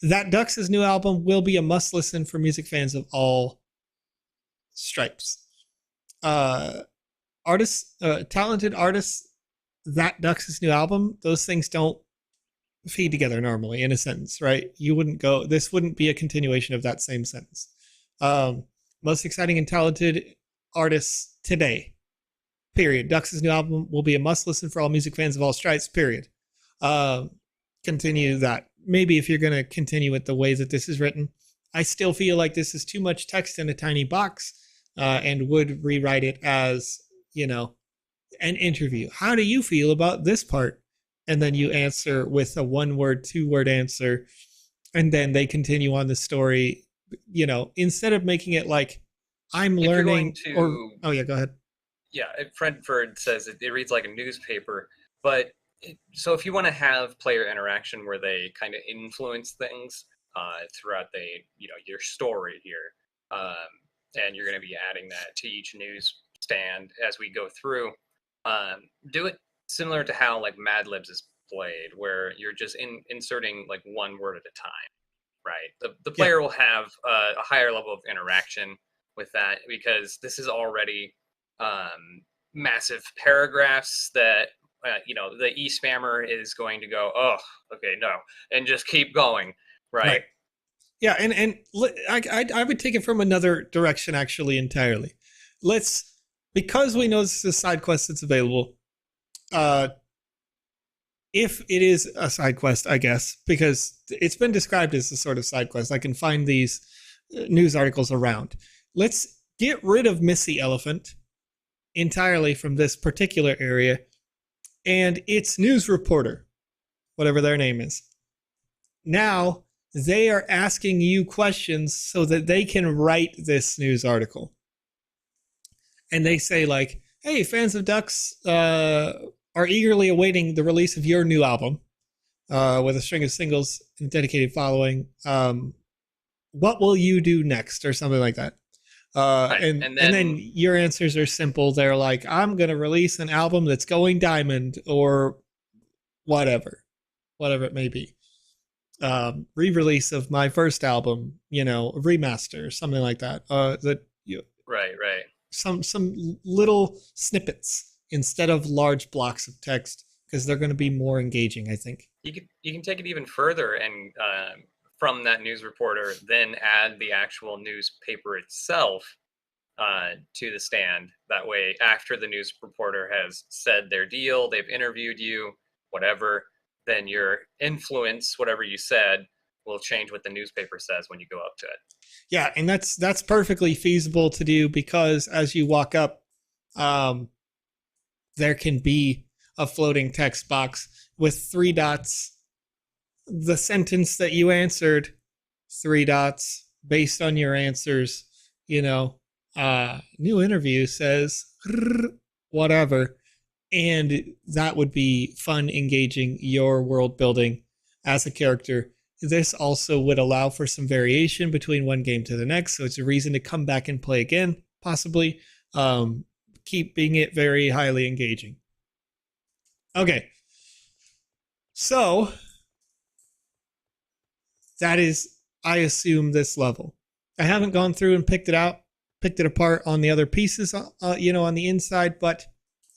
That Dux's new album will be a must-listen for music fans of all stripes. Talented artists, that Dux's new album, those things don't feed together normally in a sentence, right? This wouldn't be a continuation of that same sentence. Most exciting and talented artists today, period. Dux's new album will be a must-listen for all music fans of all stripes, period. Continue that. Maybe if you're going to continue it the way that this is written. I still feel like this is too much text in a tiny box, and would rewrite it as, an interview. How do you feel about this part? And then you answer with a 1-word, 2-word answer, and then they continue on the story, instead of making it like, I'm learning. Oh yeah, go ahead. Yeah, Fredford says it reads like a newspaper, but so if you want to have player interaction where they kind of influence things throughout your story here, and you're going to be adding that to each newsstand as we go through, do it similar to how like Mad Libs is played, where you're just inserting like 1 word at a time, right? The player will have a higher level of interaction with that, because this is already massive paragraphs that the e-spammer is going to go, oh, okay, no, and just keep going, right? Yeah, and I would take it from another direction, actually, entirely. Because we know this is a side quest that's available, if it is a side quest, I guess, because it's been described as a sort of side quest. I can find these news articles around. Let's get rid of Missy Elephant entirely from this particular area and its news reporter, whatever their name is. Now they are asking you questions so that they can write this news article. And they say like, hey, fans of Ducks are eagerly awaiting the release of your new album with a string of singles and dedicated following. What will you do next, or something like that? Right. And then your answers are simple. They're like, I'm going to release an album that's going diamond, or whatever it may be. Re-release of my first album, remaster, something like that. Right. Some little snippets instead of large blocks of text, because they're going to be more engaging, I think. You can take it even further and from that news reporter, then add the actual newspaper itself to the stand. That way, after the news reporter has said their deal, they've interviewed you, whatever, then your influence, whatever you said, will change what the newspaper says when you go up to it. Yeah, and that's perfectly feasible to do, because as you walk up, there can be a floating text box with 3 dots. The sentence that you answered, 3 dots based on your answers. New interview says whatever, and that would be fun, engaging your world building as a character. This also would allow for some variation between one game to the next, so it's a reason to come back and play again, possibly, keeping it very highly engaging. Okay, so that is, I assume, this level. I haven't gone through and picked it apart on the other pieces, on the inside, but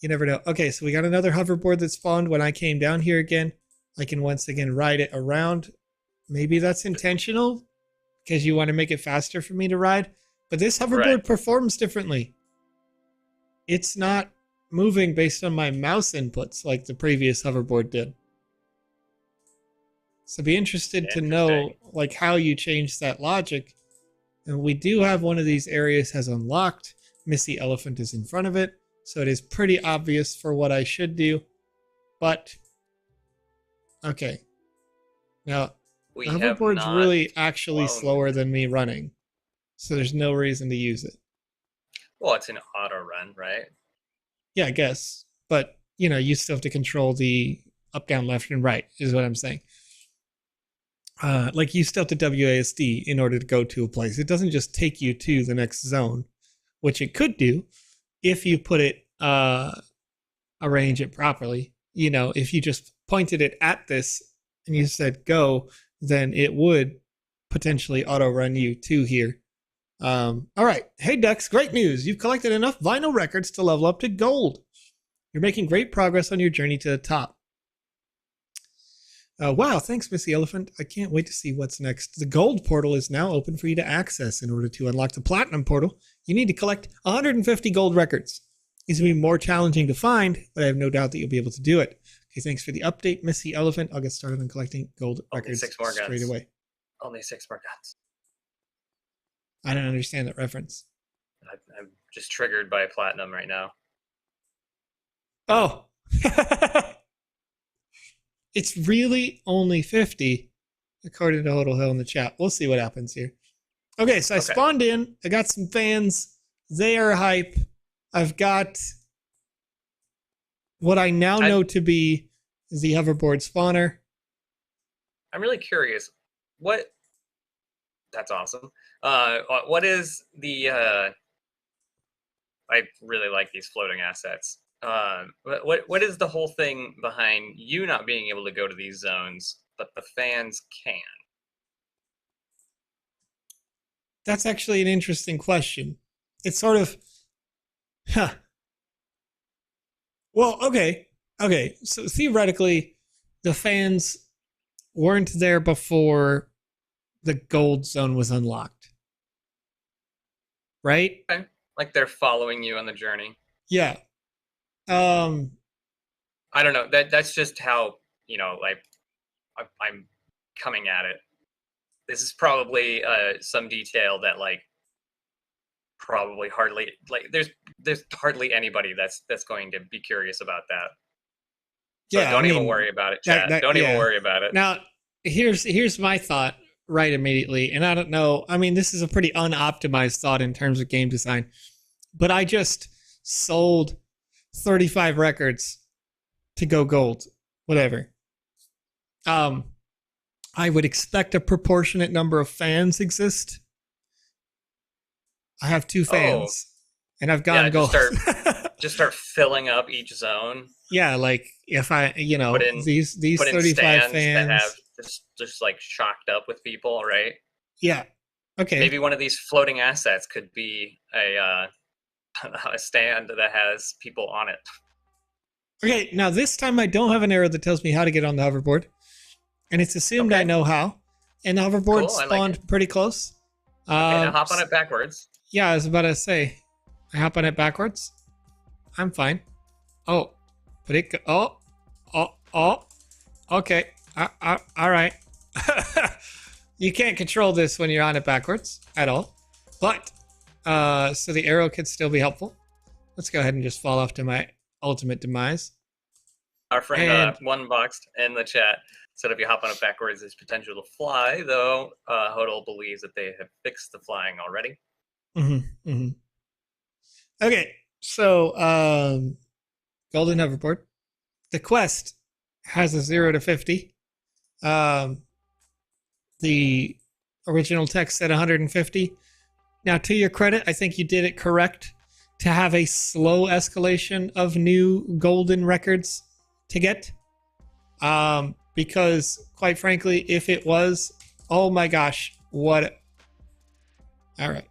you never know. Okay, so we got another hoverboard that spawned when I came down here again. I can once again ride it around. Maybe that's intentional, because you want to make it faster for me to ride. But this hoverboard performs differently. It's not moving based on my mouse inputs like the previous hoverboard did. So be interested to know like how you change that logic. And we do have one of these areas has unlocked. Missy Elephant is in front of it, so it is pretty obvious for what I should do. But okay, now the hoverboard's really actually slower than me running, so there's no reason to use it. Well, it's an auto run, right? Yeah, I guess, but you still have to control the up, down, left, and right, is what I'm saying. Like you still have to WASD in order to go to a place. It doesn't just take you to the next zone, which it could do if you put it, arrange it properly. If you just pointed it at this and you said go, then it would potentially auto run you to here. All right. Hey, Ducks, great news. You've collected enough vinyl records to level up to gold. You're making great progress on your journey to the top. Wow, thanks, Missy Elephant. I can't wait to see what's next. The gold portal is now open for you to access. In order to unlock the platinum portal, you need to collect 150 gold records. These will be more challenging to find, but I have no doubt that you'll be able to do it. Okay, thanks for the update, Missy Elephant. I'll get started on collecting gold records straight away. Only 6 more guns. I don't understand that reference. I'm just triggered by platinum right now. Oh. It's really only 50, according to Hodel Hill in the chat. We'll see what happens here. Okay, so I spawned in. I got some fans. They are hype. I've got what I now know to be the hoverboard spawner. I'm really curious. That's awesome. What is the... I really like these floating assets. What is the whole thing behind you not being able to go to these zones, but the fans can? That's actually an interesting question. It's sort of, Well, okay. So theoretically, the fans weren't there before the gold zone was unlocked, right? Okay. Like they're following you on the journey. Yeah. I don't know. That's just how like I'm coming at it. This is probably some detail that like probably hardly like there's hardly anybody that's going to be curious about that. So Yeah, don't even worry about it, chat. Don't even worry about it. Now, here's my thought right immediately, and I don't know. I mean, this is a pretty unoptimized thought in terms of game design, but I just sold 35 records to go gold, whatever. I would expect a proportionate number of fans exist. I have 2 fans, and I've gone gold. Just start filling up each zone. Yeah, like if I, put in, these put 35 in fans that have just like shocked up with people, right? Yeah. Okay. Maybe one of these floating assets could be a stand that has people on it. Okay, now this time I don't have an arrow that tells me how to get on the hoverboard, and it's assumed I know how. And the hoverboard spawned pretty close. Okay, now hop on it backwards. Yeah, I was about to say, I hop on it backwards. I'm fine. Oh, but it. Oh. Okay. All right. You can't control this when you're on it backwards at all. But so the arrow could still be helpful. Let's go ahead and just fall off to my ultimate demise. Our friend One Boxed in the chat said if you hop on it backwards, there's potential to fly, though Hodel believes that they have fixed the flying already. Mm-hmm, mm-hmm. Okay, so golden hoverboard. The quest has a 0 to 50. The original text said 150. Now, to your credit, I think you did it correct to have a slow escalation of new golden records to get. Because, quite frankly, if it was, oh my gosh, what? All right.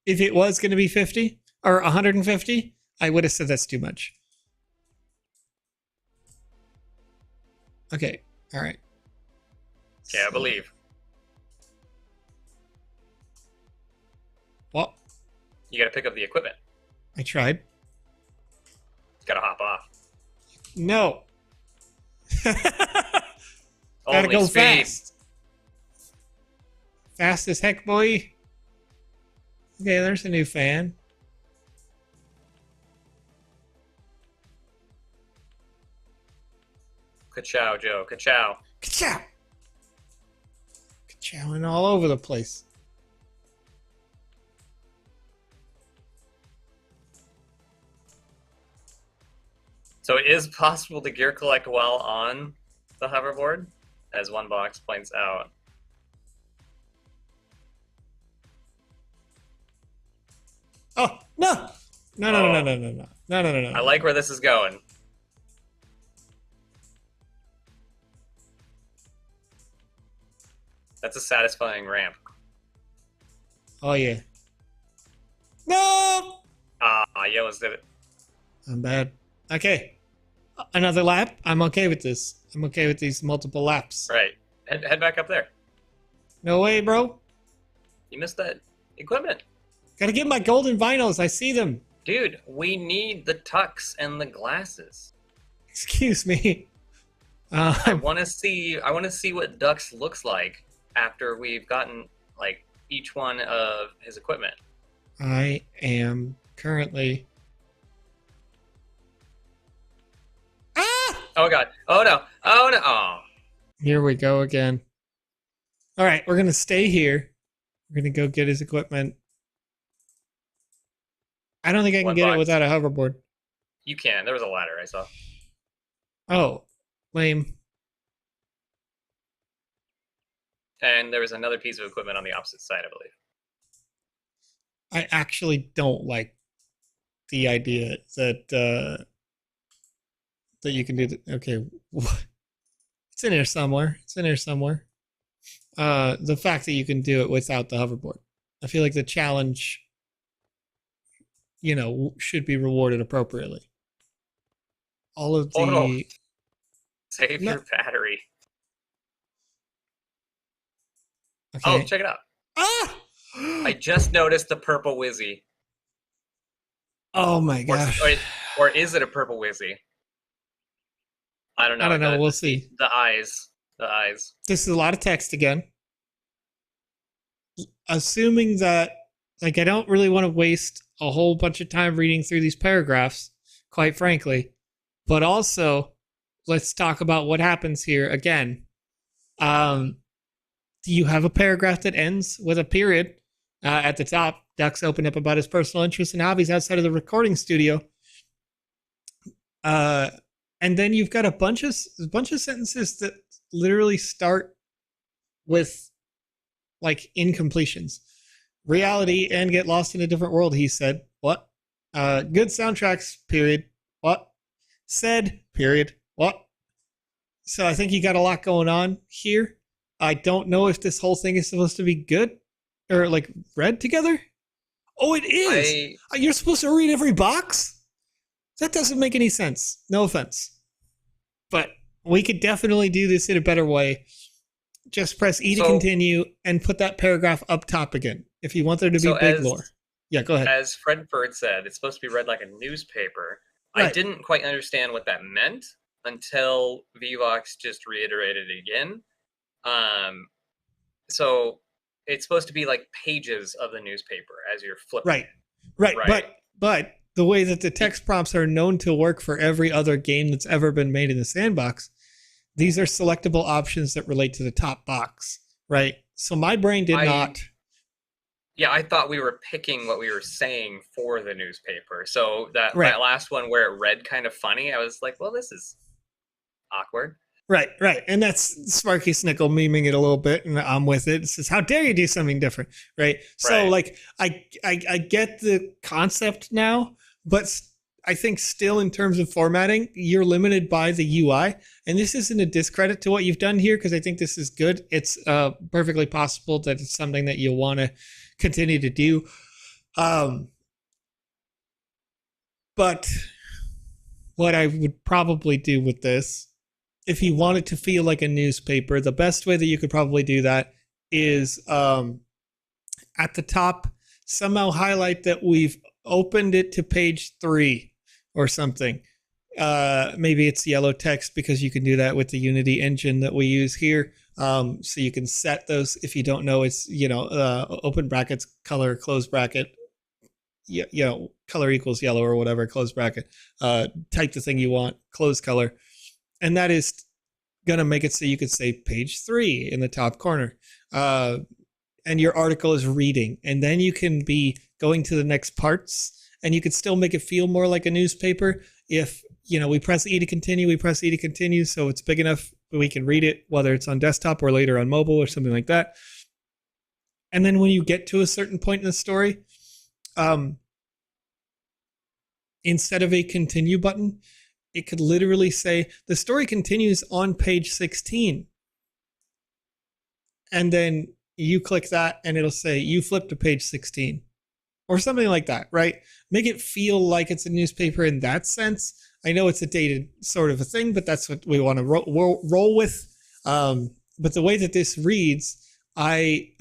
If it was going to be 50 or 150, I would have said that's too much. Okay. All right. Yeah, I believe. Well, you got to pick up the equipment. I tried. Got to hop off. No. Gotta go speed. fast. Fast as heck, boy. Okay, there's a new fan. Ka-chow, Joe. Ka-chow. Ka-chow. Ka-chowing all over the place. So it is possible to gear collect while on the hoverboard, as One Box points out. Oh, no! No. I like where this is going. That's a satisfying ramp. Oh, yeah. No! Yellows did it. I'm bad. Okay. Another lap? I'm okay with this. I'm okay with these multiple laps. Right. Head back up there. No way, bro. You missed that equipment. Gotta get my golden vinyls. I see them. Dude, we need the tux and the glasses. Excuse me. I want to see what Dux looks like after we've gotten like each one of his equipment. I am currently. Oh god. Oh no. Oh no. Oh. Here we go again. All right, we're gonna stay here. We're gonna go get his equipment. I don't think I can get it without a hoverboard. You can. There was a ladder I saw. Oh, lame. And there was another piece of equipment on the opposite side, I believe. I actually don't like the idea that that you can do that. Okay, it's in here somewhere. The fact that you can do it without the hoverboard. I feel like the challenge, should be rewarded appropriately. All of the... Oh, no. Save your battery. Okay. Oh, check it out. I just noticed the purple Wizzy. Oh my gosh. Or is it a purple Wizzy? I don't know. I don't know. We'll The, see. the eyes. The eyes. This is a lot of text again. Assuming that, like, I don't really want to waste a whole bunch of time reading through these paragraphs, quite frankly. But also, let's talk about what happens here again. You have a paragraph that ends with a period at the top. Duck's opened up about his personal interests and hobbies outside of the recording studio. And then you've got a bunch of sentences that literally start with like incompletions. Reality and get lost in a different world, he said. What? Good soundtracks, period. What? Said, period. What? So I think you got a lot going on here. I don't know if this whole thing is supposed to be good or like read together. Oh, it is. You're supposed to read every box? That doesn't make any sense. No offense. But we could definitely do this in a better way. Just press E to continue and put that paragraph up top again if you want there to be big lore. Yeah, go ahead. As Fred Bird said, it's supposed to be read like a newspaper. Right. I didn't quite understand what that meant until VVox just reiterated it again. So it's supposed to be like pages of the newspaper as you're flipping. Right. But the way that the text prompts are known to work for every other game that's ever been made in the sandbox, these are selectable options that relate to the top box, right? So my brain did not. Yeah, I thought we were picking what we were saying for the newspaper. So that last one where it read kind of funny, I was like, well, this is awkward. Right. And that's Sparky Snickle memeing it a little bit, and I'm with it. It says, how dare you do something different, right? So, like, I get the concept now, but I think still in terms of formatting, you're limited by the UI. And this isn't a discredit to what you've done here, because I think this is good. It's perfectly possible that it's something that you'll want to continue to do. But what I would probably do with this, if you want it to feel like a newspaper, the best way that you could probably do that is at the top, somehow highlight that we've opened it to page 3 or something. Maybe it's yellow text because you can do that with the Unity engine that we use here. So you can set those. If you don't know, it's, open brackets, color, close bracket, color equals yellow or whatever, close bracket, type the thing you want, close color. And that is going to make it so you could say page 3 in the top corner. And your article is reading. And then you can be going to the next parts. And you could still make it feel more like a newspaper. If, we press E to continue, so it's big enough that we can read it, whether it's on desktop or later on mobile or something like that. And then when you get to a certain point in the story, instead of a continue button, it could literally say the story continues on page 16. And then you click that and it'll say you flip to page 16 or something like that, right? Make it feel like it's a newspaper in that sense. I know it's a dated sort of a thing, but that's what we want to roll with. But the way that this reads, I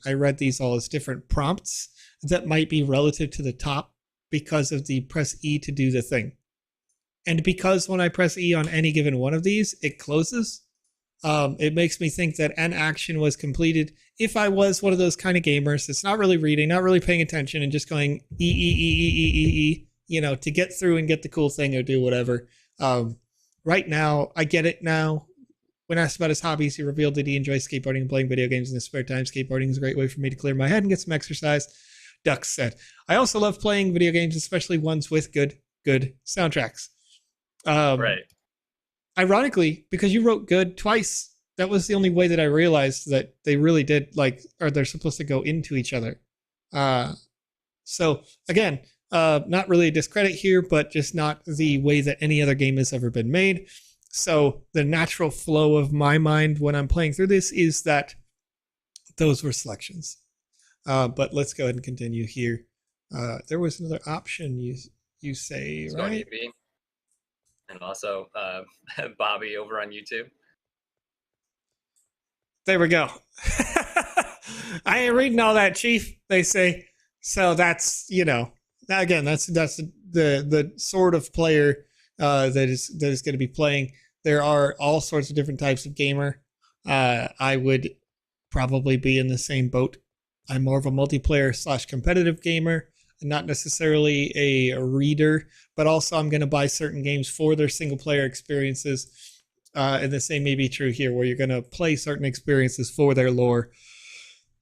read these all as different prompts that might be relative to the top because of the press E to do the thing. And because when I press E on any given one of these, it closes, it makes me think that an action was completed. If I was one of those kind of gamers that's not really reading, not really paying attention, and just going E, to get through and get the cool thing or do whatever. Right now, I get it now. When asked about his hobbies, he revealed that he enjoys skateboarding and playing video games in his spare time. Skateboarding is a great way for me to clear my head and get some exercise. Duck said, I also love playing video games, especially ones with good soundtracks. Right. Ironically, because you wrote good twice, that was the only way that I realized that they really did they're supposed to go into each other. So again, not really a discredit here, but just not the way that any other game has ever been made. So the natural flow of my mind when I'm playing through this is that those were selections. But let's go ahead and continue here. There was another option you say, it's right? And also Bobby over on YouTube. There we go. I ain't reading all that, Chief, they say. So that's, again, that's the sort of player that is going to be playing There are all sorts of different types of gamer. I would probably be in the same boat. I'm more of a multiplayer / competitive gamer, not necessarily a reader, but also I'm going to buy certain games for their single player experiences. And the same may be true here, where you're going to play certain experiences for their lore.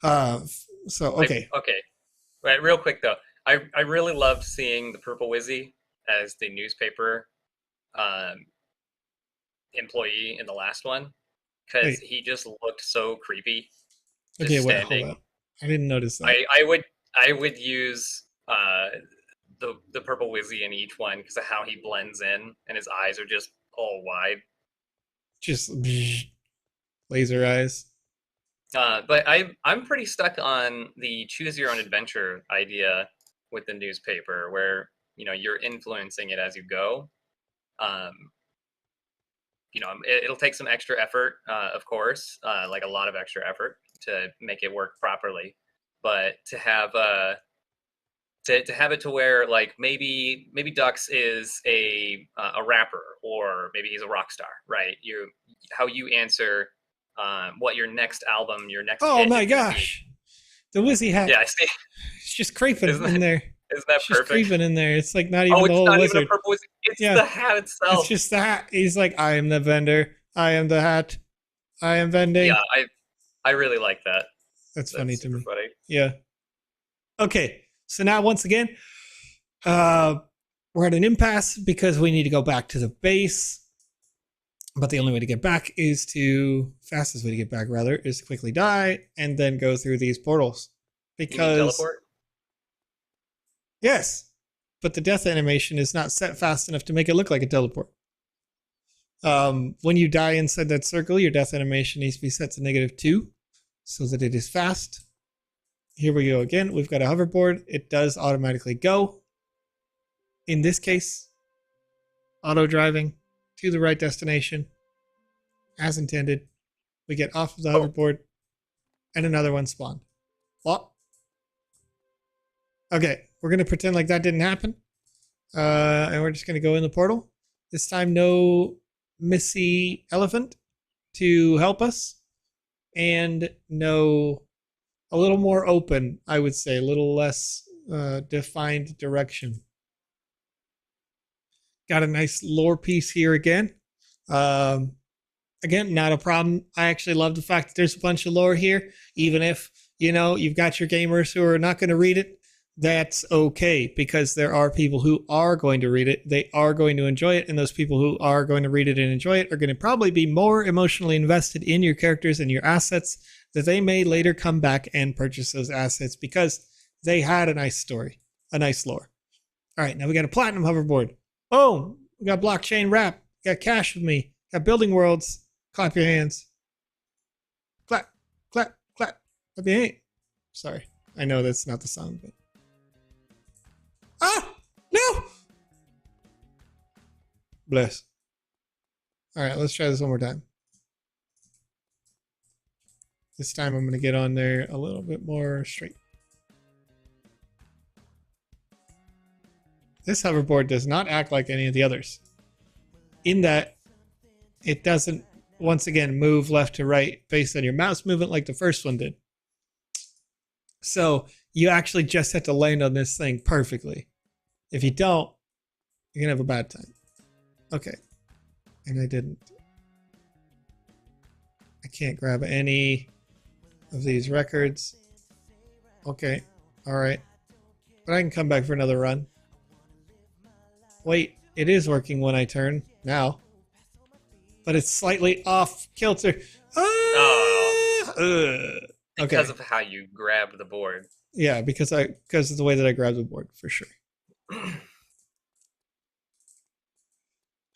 Okay. Okay. Right, real quick though, I really loved seeing the Purple Wizzy as the newspaper employee in the last one, because he just looked so creepy. Just Wait, standing. hold up. I didn't notice that. I would use the Purple Wizzy in each one because of how he blends in and his eyes are just all wide. Just laser eyes. But I'm pretty stuck on the choose your own adventure idea with the newspaper, where you're influencing it as you go. It'll take some extra effort, of course, like a lot of extra effort to make it work properly. But to have to have it to where like maybe Dux is a rapper, or maybe he's a rock star, right? How you answer what your next album, your next oh hit my is gonna gosh, the Wizzy hat. Yeah, I see. It's just creeping in there. Isn't that it's perfect? Just creeping in there. It's like not even it's the whole not wizard. Even a purple wizard. It's the hat itself. It's just the hat. He's like, I am the vendor. I am the hat. I am vending. Yeah, I really like that. That's funny to me. Funny. Yeah. Okay. So now once again, we're at an impasse because we need to go back to the base. But the only way to get back fastest way to get back rather, is to quickly die and then go through these portals. Because you mean teleport? Yes. But the death animation is not set fast enough to make it look like a teleport. When you die inside that circle, your death animation needs to be set to -2 so that it is fast. Here we go again. We've got a hoverboard. It does automatically go. In this case, auto driving to the right destination as intended. We get off of the hoverboard and another one spawned. What? Okay, we're going to pretend like that didn't happen. And we're just going to go in the portal. This time, no Missy Elephant to help us. And no, a little more open, I would say. A little less defined direction. Got a nice lore piece here again. Again, not a problem. I actually love the fact that there's a bunch of lore here. Even if, you've got your gamers who are not going to read it, that's okay, because there are people who are going to read it. They are going to enjoy it. And those people who are going to read it and enjoy it are going to probably be more emotionally invested in your characters and your assets, that they may later come back and purchase those assets because they had a nice story, a nice lore. All right, now we got a platinum hoverboard. Oh, we got blockchain wrap. Got cash with me. Got building worlds. Clap your hands. Clap, clap, clap. Clap your hands. Sorry, I know that's not the song, but. Ah! No! Bless. All right, let's try this one more time. This time I'm going to get on there a little bit more straight. This hoverboard does not act like any of the others, in that it doesn't, once again, move left to right based on your mouse movement like the first one did. So you actually just have to land on this thing perfectly. If you don't, you're going to have a bad time. Okay. And I didn't. I can't grab any of these records. Okay. All right. But I can come back for another run. Wait, it is working when I turn now. But it's slightly off kilter. Because of how you grab the board. Yeah, because of the way that I grab the board, for sure.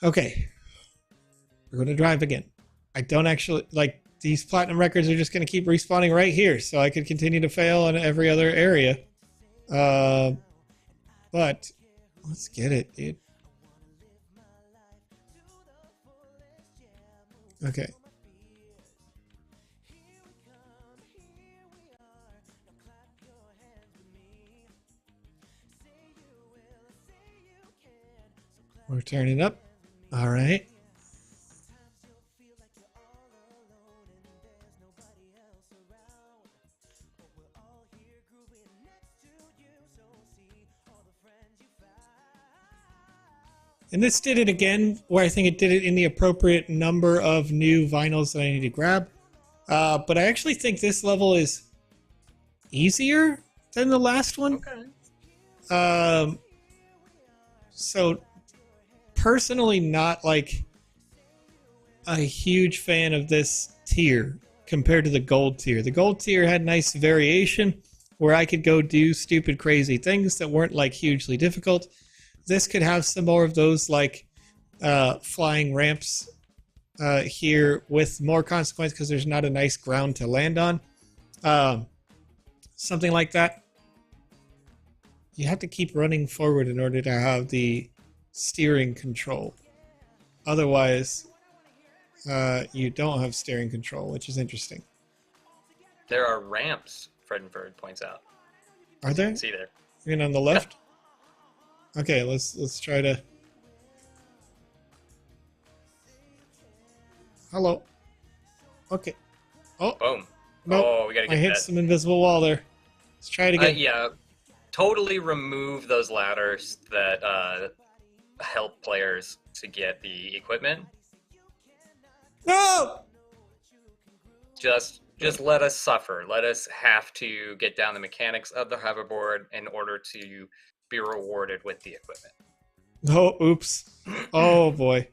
Okay. We're going to drive again. I don't actually, like, these platinum records are just going to keep respawning right here, so I could continue to fail on every other area. But let's get it, dude. Okay. We're turning up. All right. And this did it again, where I think it did it in the appropriate number of new vinyls that I need to grab. But I actually think this level is easier than the last one. Okay. So personally, not like a huge fan of this tier compared to the gold tier. The gold tier had nice variation where I could go do stupid, crazy things that weren't like hugely difficult. This could have some more of those like flying ramps here with more consequence because there's not a nice ground to land on. Something like that. You have to keep running forward in order to have the steering control. Otherwise, you don't have steering control, which is interesting. There are ramps, Fredenford points out. Are there? See there. Even on the left? Yep. Okay, let's try to. Hello. Okay. Oh. Boom. Nope. Oh, we gotta get I hit that. some invisible wall there. Let's try it again. Yeah. Totally remove those ladders that help players to get the equipment. No! Just let us suffer. Let us have to get down the mechanics of the hoverboard in order to be rewarded with the equipment. Oh, oops. Oh boy.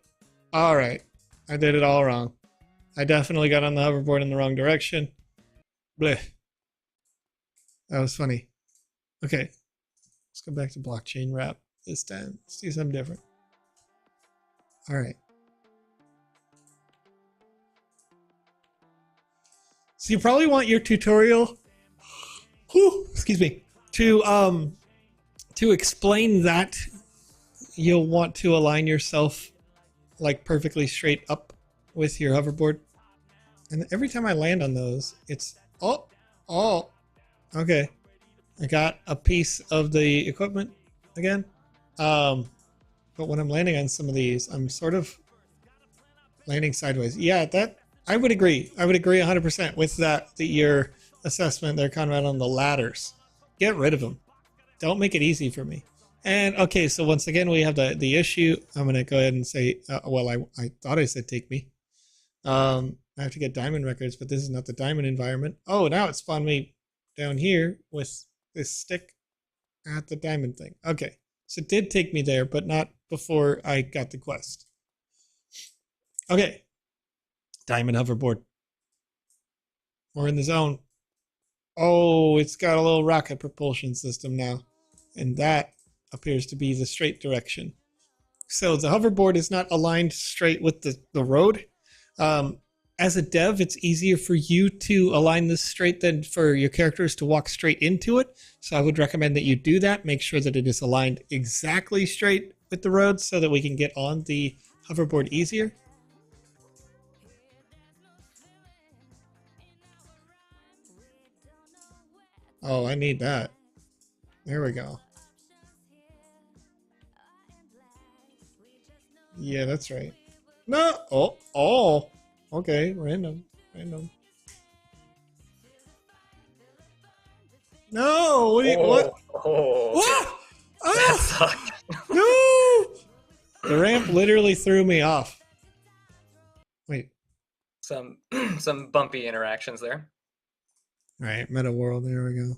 All right. I did it all wrong. I definitely got on the hoverboard in the wrong direction. Blech. That was funny. Okay. Let's go back to blockchain wrap this time. Let's do something different. All right. So you probably want your tutorial, excuse me, to explain that you'll want to align yourself like perfectly straight up with your hoverboard. And every time I land on those, it's okay. I got a piece of the equipment again. But when I'm landing on some of these, I'm sort of landing sideways. Yeah, that I would agree. I would agree 100% with that. Your assessment there, Conrad, on the ladders. Get rid of them. Don't make it easy for me. And okay, so once again, we have the issue. I'm going to go ahead and say, well, I thought I said take me. I have to get diamond records, but this is not the diamond environment. Oh, now it spawned me down here with this stick at the diamond thing. Okay, so it did take me there, but not before I got the quest. Okay. Diamond hoverboard. We're in the zone. Oh, it's got a little rocket propulsion system now. And that appears to be the straight direction. So the hoverboard is not aligned straight with the road. As a dev, it's easier for you to align this straight than for your characters to walk straight into it. So I would recommend that you do that. Make sure that it is aligned exactly straight with the road so that we can get on the hoverboard easier. Oh, I need that. There we go. Yeah, that's right. No! Oh! Okay, random. No! What? Oh, What? that Ah! sucked. No! The ramp literally threw me off. Wait. Some bumpy interactions there. All right, meta world. There we go.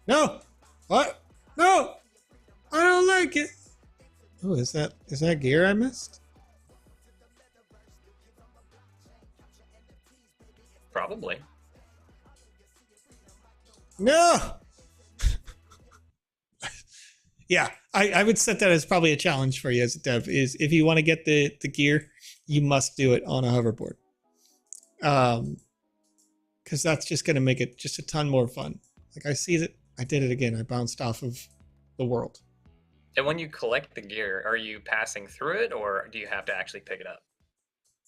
No! What? No! I don't like it. Oh, is that gear I missed? Probably. No! Yeah, I would set that as probably a challenge for you as a dev, is if you want to get the gear, you must do it on a hoverboard. Because that's just going to make it just a ton more fun. Like I see that I did it again. I bounced off of the world. And when you collect the gear, are you passing through it or do you have to actually pick it up?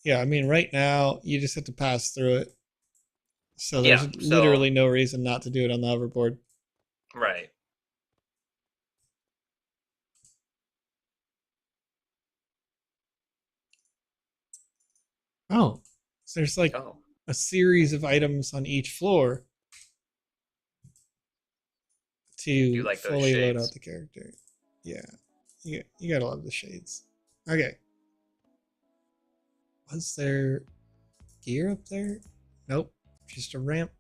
Yeah, I mean, right now you just have to pass through it. So there's literally no reason not to do it on the hoverboard. Right. Oh, so there's like Oh, a series of items on each floor I do to like those fully load out shades. the character. Yeah, you gotta love the shades. Okay, was there gear up there? Nope, just a ramp.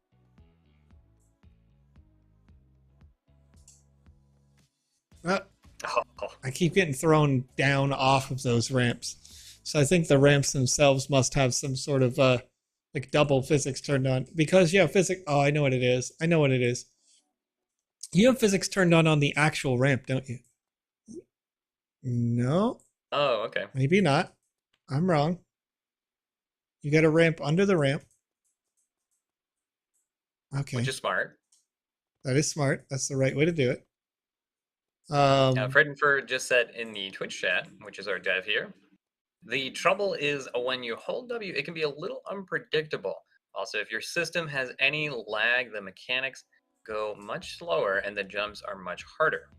Ah, Oh, I keep getting thrown down off of those ramps. So I think the ramps themselves must have some sort of like double physics turned on because yeah, physics. Oh, I know what it is. I know what it is. You have physics turned on the actual ramp, don't you? No, oh, okay. maybe not. I'm wrong. You got a ramp under the ramp. Which Okay, is smart. that is smart. That's the right way to do it. Fred and Fur just said in the Twitch chat, which is our dev here, the trouble is when you hold W, it can be a little unpredictable. Also, if your system has any lag, the mechanics go much slower and the jumps are much harder.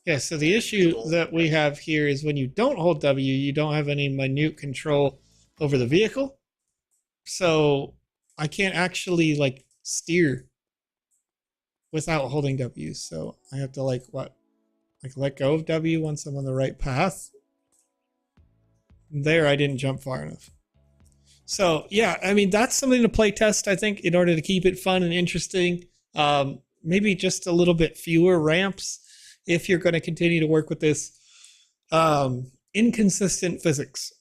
Yeah, so the issue that we have here is when you don't hold W, you don't have any minute control over the vehicle. So I can't actually like steer without holding W. So I have to like what? Like let go of W once I'm on the right path. There I didn't jump far enough. So yeah, I mean that's something to play test, I think, in order to keep it fun and interesting. Maybe just a little bit fewer ramps if you're going to continue to work with this inconsistent physics.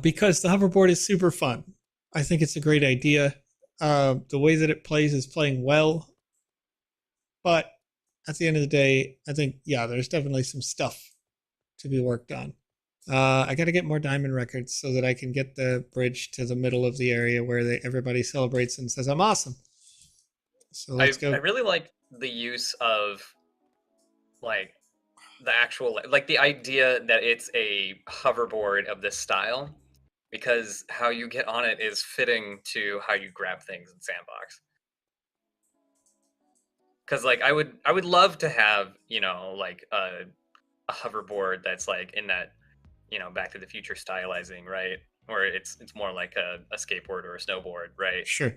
Because the hoverboard is super fun. I think it's a great idea. The way that it plays is playing well, but at the end of the day, I think yeah, there's definitely some stuff to be worked on. I got to get more diamond records so that I can get the bridge to the middle of the area where everybody celebrates and says I'm awesome. So let's go. I really like the use of like the actual like the idea that it's a hoverboard of this style because how you get on it is fitting to how you grab things in Sandbox. Because like I would love to have like a hoverboard that's like in that Back to the Future stylizing, right? Or it's more like a skateboard or a snowboard, right? Sure.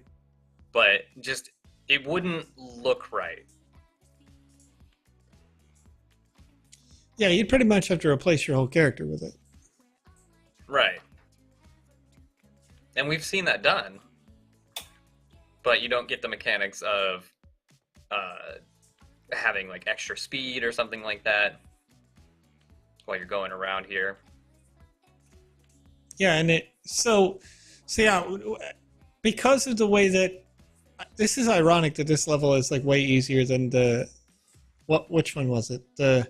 But just it wouldn't look right. Yeah, you'd pretty much have to replace your whole character with it. Right. And we've seen that done. But you don't get the mechanics of having like extra speed or something like that while you're going around here. Yeah, and so yeah, because of the way that this is ironic that this level is like way easier than which one was it? The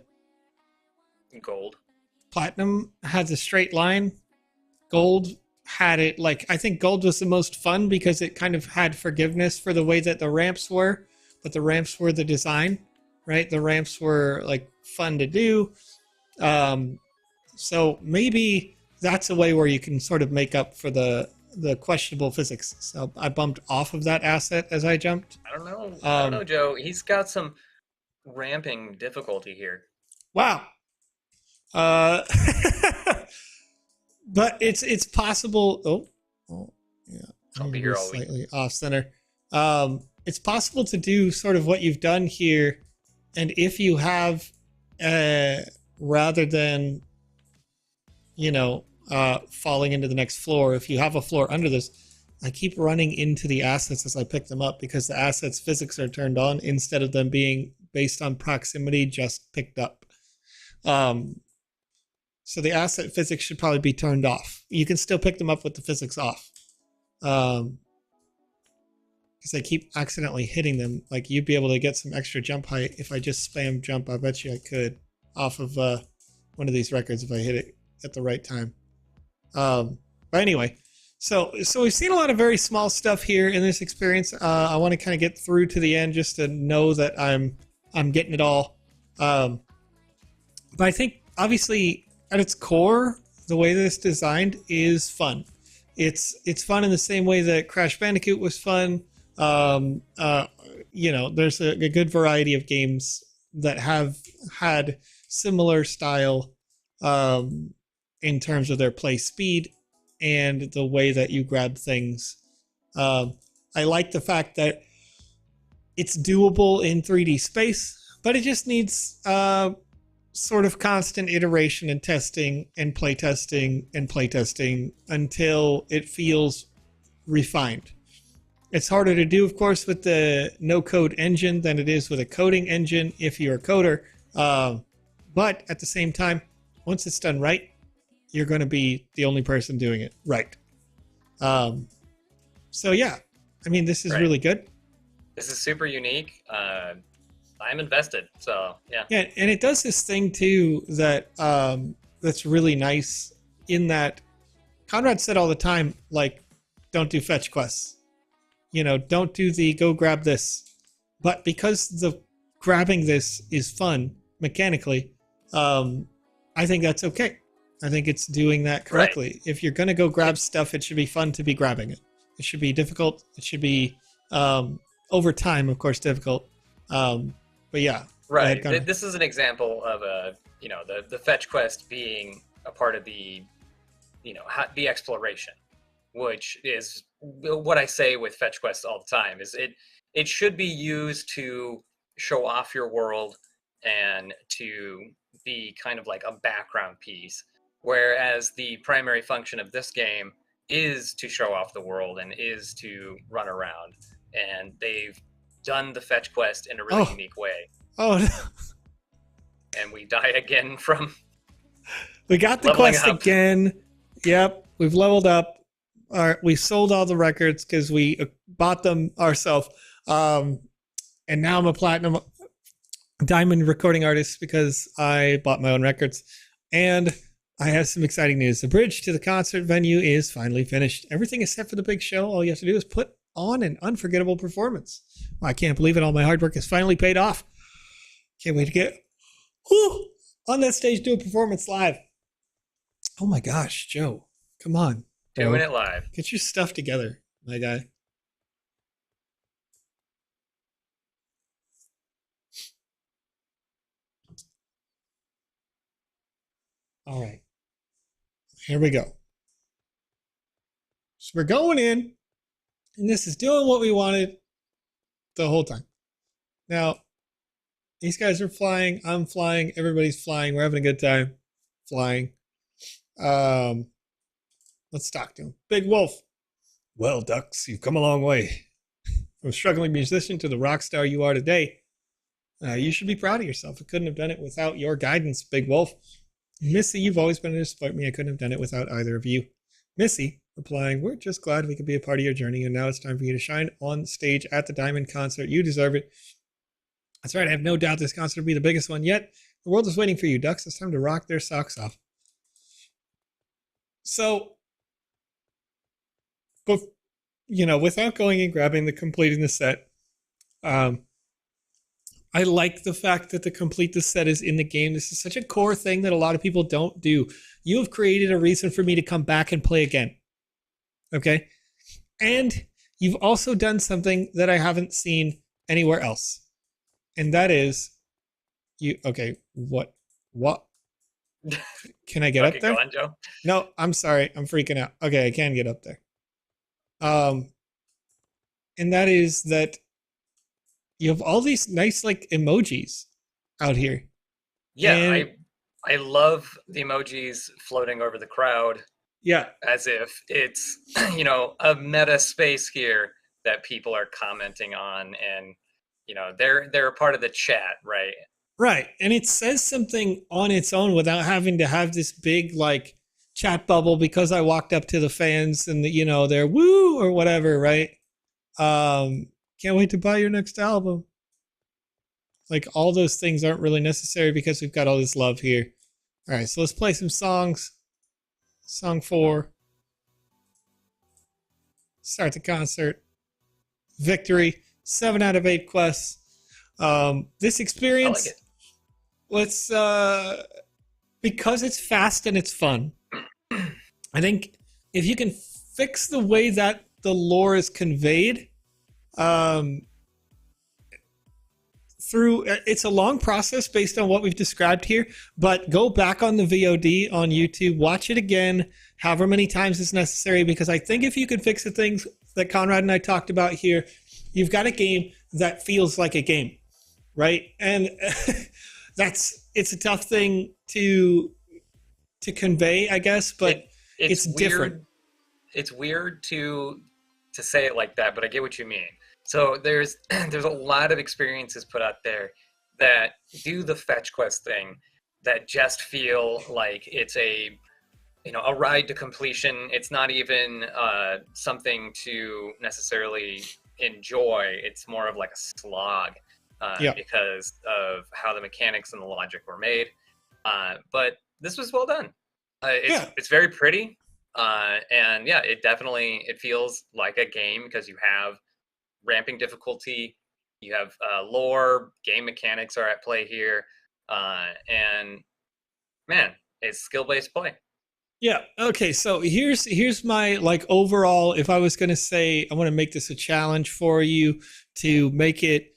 Gold. Platinum had the straight line. Gold had it like I think gold was the most fun because it kind of had forgiveness for the way that the ramps were, but the ramps were the design, right? The ramps were like fun to do. So maybe that's a way where you can sort of make up for the questionable physics. So I bumped off of that asset as I jumped. I don't know. I don't know, Joe. He's got some ramping difficulty here. Wow. Uh, but it's possible. Oh, yeah. I'll be here all week. Slightly off center. It's possible to do sort of what you've done here, and if you have, rather than, falling into the next floor, if you have a floor under this, I keep running into the assets as I pick them up because the assets physics are turned on instead of them being based on proximity, just picked up. So the asset physics should probably be turned off. You can still pick them up with the physics off. Because I keep accidentally hitting them. Like you'd be able to get some extra jump height if I just spam jump. I bet you I could off of one of these records if I hit it at the right time. But anyway, so we've seen a lot of very small stuff here in this experience. I want to kind of get through to the end just to know that I'm getting it all. But I think obviously at its core, the way that it's designed is fun. It's fun in the same way that Crash Bandicoot was fun. There's a good variety of games that have had similar style in terms of their play speed and the way that you grab things. I like the fact that it's doable in 3D space, but it just needs sort of constant iteration and testing and playtesting until it feels refined. It's harder to do, of course, with the no-code engine than it is with a coding engine if you're a coder. But at the same time, once it's done right, you're going to be the only person doing it right. So yeah, I mean, this is really good. This is super unique. I'm invested, so yeah. Yeah, and it does this thing too that that's really nice in that Conrad said all the time, like, don't do fetch quests. You know, don't do the go grab this. But because the grabbing this is fun mechanically, I think that's okay. I think it's doing that correctly. Right. If you're going to go grab stuff, it should be fun to be grabbing it. It should be difficult. It should be, over time, of course, difficult. But yeah. Right. This is an example of the fetch quest being a part of the, the exploration, which is what I say with fetch quests all the time. Is it should be used to show off your world and to be kind of like a background piece, whereas the primary function of this game is to show off the world and is to run around. And they've done the fetch quest in a really unique way. Oh, no. And we die again from. We got the quest again. Yep, we've leveled up. We sold all the records because we bought them ourselves. And now I'm a platinum diamond recording artist because I bought my own records. And I have some exciting news. The bridge to the concert venue is finally finished. Everything is set for the big show. All you have to do is put on an unforgettable performance. I can't believe it. All my hard work has finally paid off. Can't wait to get on that stage, do a performance live. Oh my gosh, Joe. Come on. Doing it live. Get your stuff together, my guy. All right. Here we go. So we're going in, and this is doing what we wanted the whole time. Now, these guys are flying. I'm flying. Everybody's flying. We're having a good time flying. Let's talk to him. Big Wolf. Well, Ducks, you've come a long way. From a struggling musician to the rock star you are today. You should be proud of yourself. I couldn't have done it without your guidance, Big Wolf. Missy, you've always been there to support me. I couldn't have done it without either of you. Missy, replying, we're just glad we could be a part of your journey, and now it's time for you to shine on stage at the Diamond concert. You deserve it. That's right, I have no doubt this concert will be the biggest one yet. The world is waiting for you, Ducks. It's time to rock their socks off. So, but, without going and grabbing completing the set, I like the fact that the complete the set is in the game. This is such a core thing that a lot of people don't do. You have created a reason for me to come back and play again. Okay? And you've also done something that I haven't seen anywhere else. And that is what? Can I get up there? Go on, Joe. No, I'm sorry. I'm freaking out. Okay, I can get up there. And that is that you have all these nice emojis out here. Yeah, and I love the emojis floating over the crowd. Yeah. As if it's, a meta space here that people are commenting on, and they're a part of the chat, right? Right. And it says something on its own without having to have this big chat bubble because I walked up to the fans and they're woo or whatever, right? Can't wait to buy your next album. All those things aren't really necessary because we've got all this love here. All right, so let's play some songs. Song 4. Start the concert. Victory. 7 out of 8 quests. This experience, let's because it's fast and it's fun. I think if you can fix the way that the lore is conveyed, through. It's a long process based on what we've described here, but go back on the VOD on YouTube, watch it again, however many times it's necessary, because I think if you could fix the things that Conrad and I talked about here, you've got a game that feels like a game, right? And it's a tough thing to convey, I guess, but it's weird. different. It's weird to say it like that, but I get what you mean. So there's a lot of experiences put out there that do the fetch quest thing that just feel like it's a ride to completion. It's not even something to necessarily enjoy. It's more of like a slog because of how the mechanics and the logic were made. But this was well done. It's very pretty. And yeah, it feels like a game because you have ramping difficulty, you have lore, game mechanics are at play here, and man, it's skill-based play. Yeah. Okay. So here's my like overall. If I was going to say I want to make this a challenge for you to make it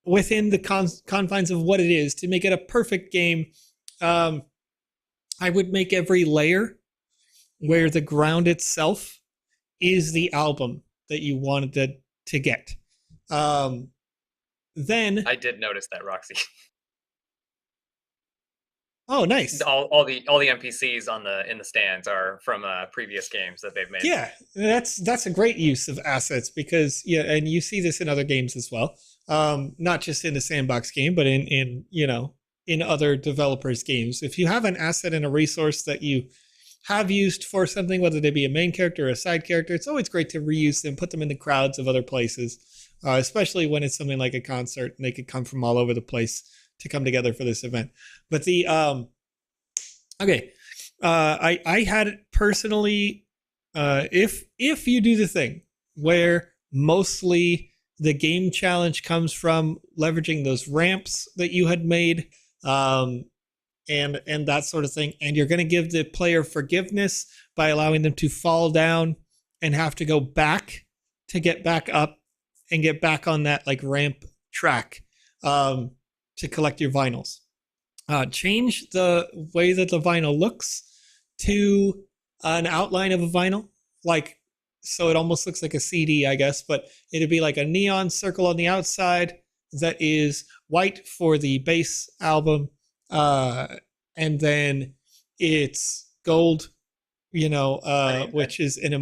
within the confines of what it is, to make it a perfect game, I would make every layer where the ground itself is the album that you wanted to get. Then I did notice that, Roxy. Oh, nice. All the NPCs in the stands are from previous games that they've made. Yeah, that's a great use of assets because and you see this in other games as well. Not just in the Sandbox game, but in other developers' games. If you have an asset and a resource that you have used for something, whether they be a main character or a side character, it's always great to reuse them, put them in the crowds of other places, especially when it's something like a concert and they could come from all over the place to come together for this event. But I had it personally, if you do the thing where mostly the game challenge comes from leveraging those ramps that you had made, and that sort of thing, and you're going to give the player forgiveness by allowing them to fall down and have to go back to get back up and get back on that like ramp track to collect your vinyls. Change the way that the vinyl looks to an outline of a vinyl, like so it almost looks like a CD, I guess, but it'd be like a neon circle on the outside that is white for the base album, and then it's gold, which is an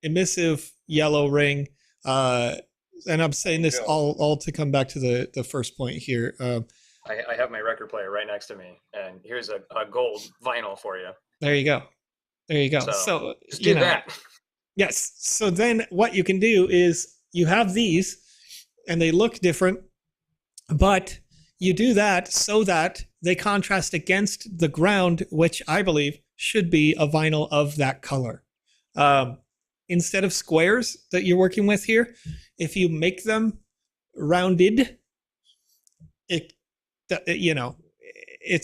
emissive yellow ring. And I'm saying this all to come back to the first point here. I have my record player right next to me, and here's a gold vinyl for you. There you go. So just do that. Yes. So then what you can do is you have these, and they look different, but you do that so that they contrast against the ground, which I believe should be a vinyl of that color. Instead of squares that you're working with here, if you make them rounded, it's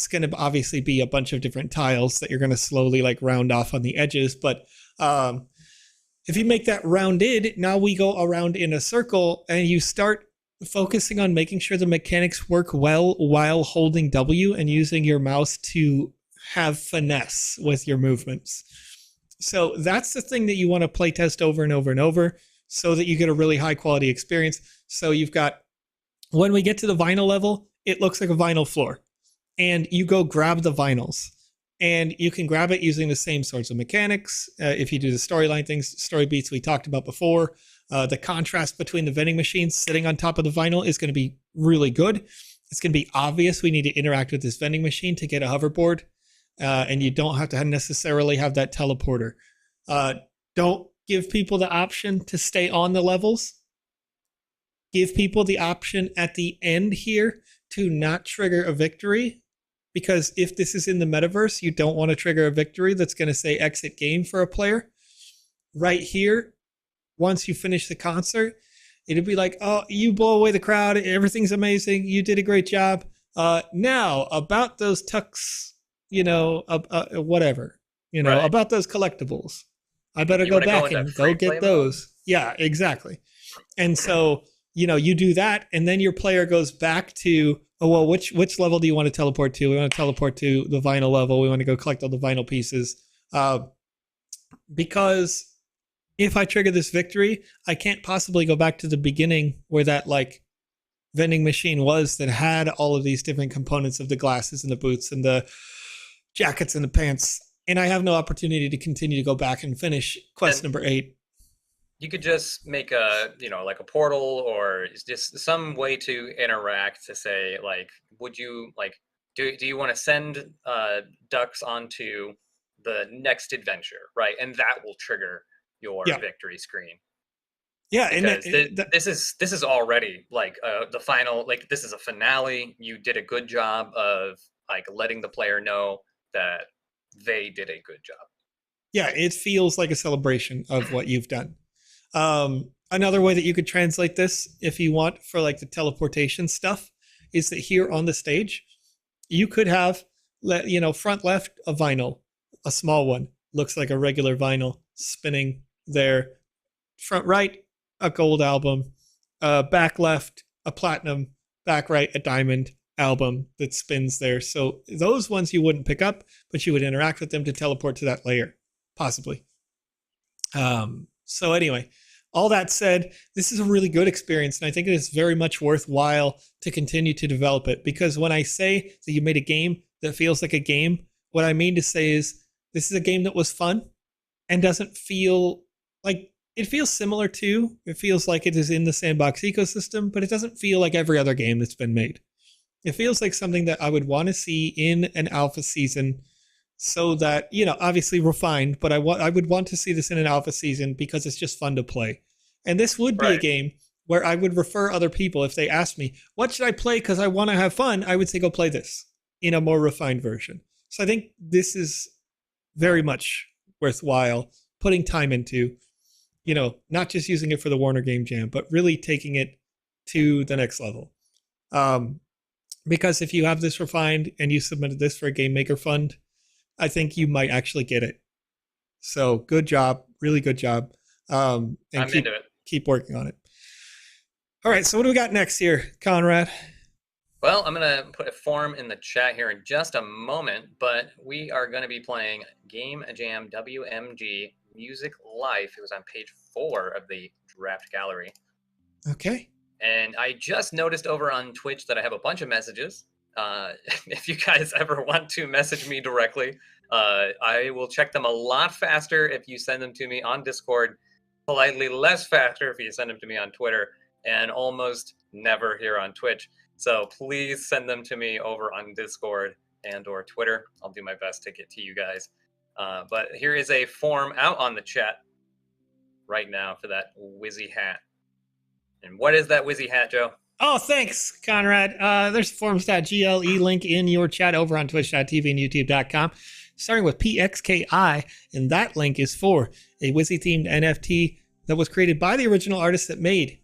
going to obviously be a bunch of different tiles that you're going to slowly like round off on the edges. But if you make that rounded, now we go around in a circle and you start focusing on making sure the mechanics work well while holding W and using your mouse to have finesse with your movements. So that's the thing that you want to play test over and over and over so that you get a really high quality experience. So you've got, when we get to the vinyl level, it looks like a vinyl floor, and you go grab the vinyls, and you can grab it using the same sorts of mechanics. If you do the storyline things, story beats we talked about before, the contrast between the vending machines sitting on top of the vinyl is going to be really good. It's going to be obvious we need to interact with this vending machine to get a hoverboard, and you don't have to necessarily have that teleporter. Don't give people the option to stay on the levels. Give people the option at the end here to not trigger a victory, because if this is in the metaverse, you don't want to trigger a victory that's going to say exit game for a player. Right here, once you finish the concert, it'd be like, oh, you blow away the crowd, everything's amazing, you did a great job. Now, about those tux, whatever, right. About those collectibles, I better go back and go get those. Yeah, exactly. And so you do that, and then your player goes back to, oh, well, which level do you want to teleport to? We want to teleport to the vinyl level. We want to go collect all the vinyl pieces. Because if I trigger this victory, I can't possibly go back to the beginning where that like vending machine was that had all of these different components of the glasses and the boots and the jackets and the pants. And I have no opportunity to continue to go back and finish quest number 8. You could just make a, like a portal or just some way to interact to say, like, would you, like, do you want to send ducks onto the next adventure, right? And that will trigger your victory screen. Yeah, because this is already like the final, like this is a finale. You did a good job of like letting the player know that they did a good job. Yeah, it feels like a celebration of what you've done. Another way that you could translate this, if you want, for like the teleportation stuff, is that here on the stage, you could have, front left, a vinyl, a small one, looks like a regular vinyl spinning there. Front right, a gold album. Back left, a platinum. Back right, a diamond album that spins there. So those ones you wouldn't pick up, but you would interact with them to teleport to that layer, possibly. So anyway, all that said, this is a really good experience, and I think it is very much worthwhile to continue to develop it, because when I say that you made a game that feels like a game, what I mean to say is this is a game that was fun and doesn't feel like, it feels similar to, it feels like it is in the Sandbox ecosystem, but it doesn't feel like every other game that's been made. It feels like something that I would want to see in an alpha season, so that, obviously refined, but I would want to see this in an alpha season because it's just fun to play. And this would be a game where I would refer other people if they asked me, what should I play because I want to have fun? I would say, go play this in a more refined version. So I think this is very much worthwhile putting time into, not just using it for the Warner Game Jam, but really taking it to the next level. Because if you have this refined and you submitted this for a Game Maker Fund, I think you might actually get it. So good job, really good job. And I'm into it. Keep working on it. All right, so what do we got next here, Conrad? Well, I'm going to put a form in the chat here in just a moment, but we are going to be playing Game Jam WMG Music Life. It was on page 4 of the draft gallery. Okay. And I just noticed over on Twitch that I have a bunch of messages. If you guys ever want to message me directly, I will check them a lot faster if you send them to me on Discord, politely less faster if you send them to me on Twitter, and almost never here on Twitch. So please send them to me over on Discord and or Twitter. I'll do my best to get to you guys. But here is a form out on the chat right now for that Wizzy hat. And what is that Wizzy hat, Joe? Oh, thanks, Conrad. There's forms.gle link in your chat over on twitch.tv and youtube.com, starting with PXKI, and that link is for a Wizzy-themed NFT that was created by the original artist that made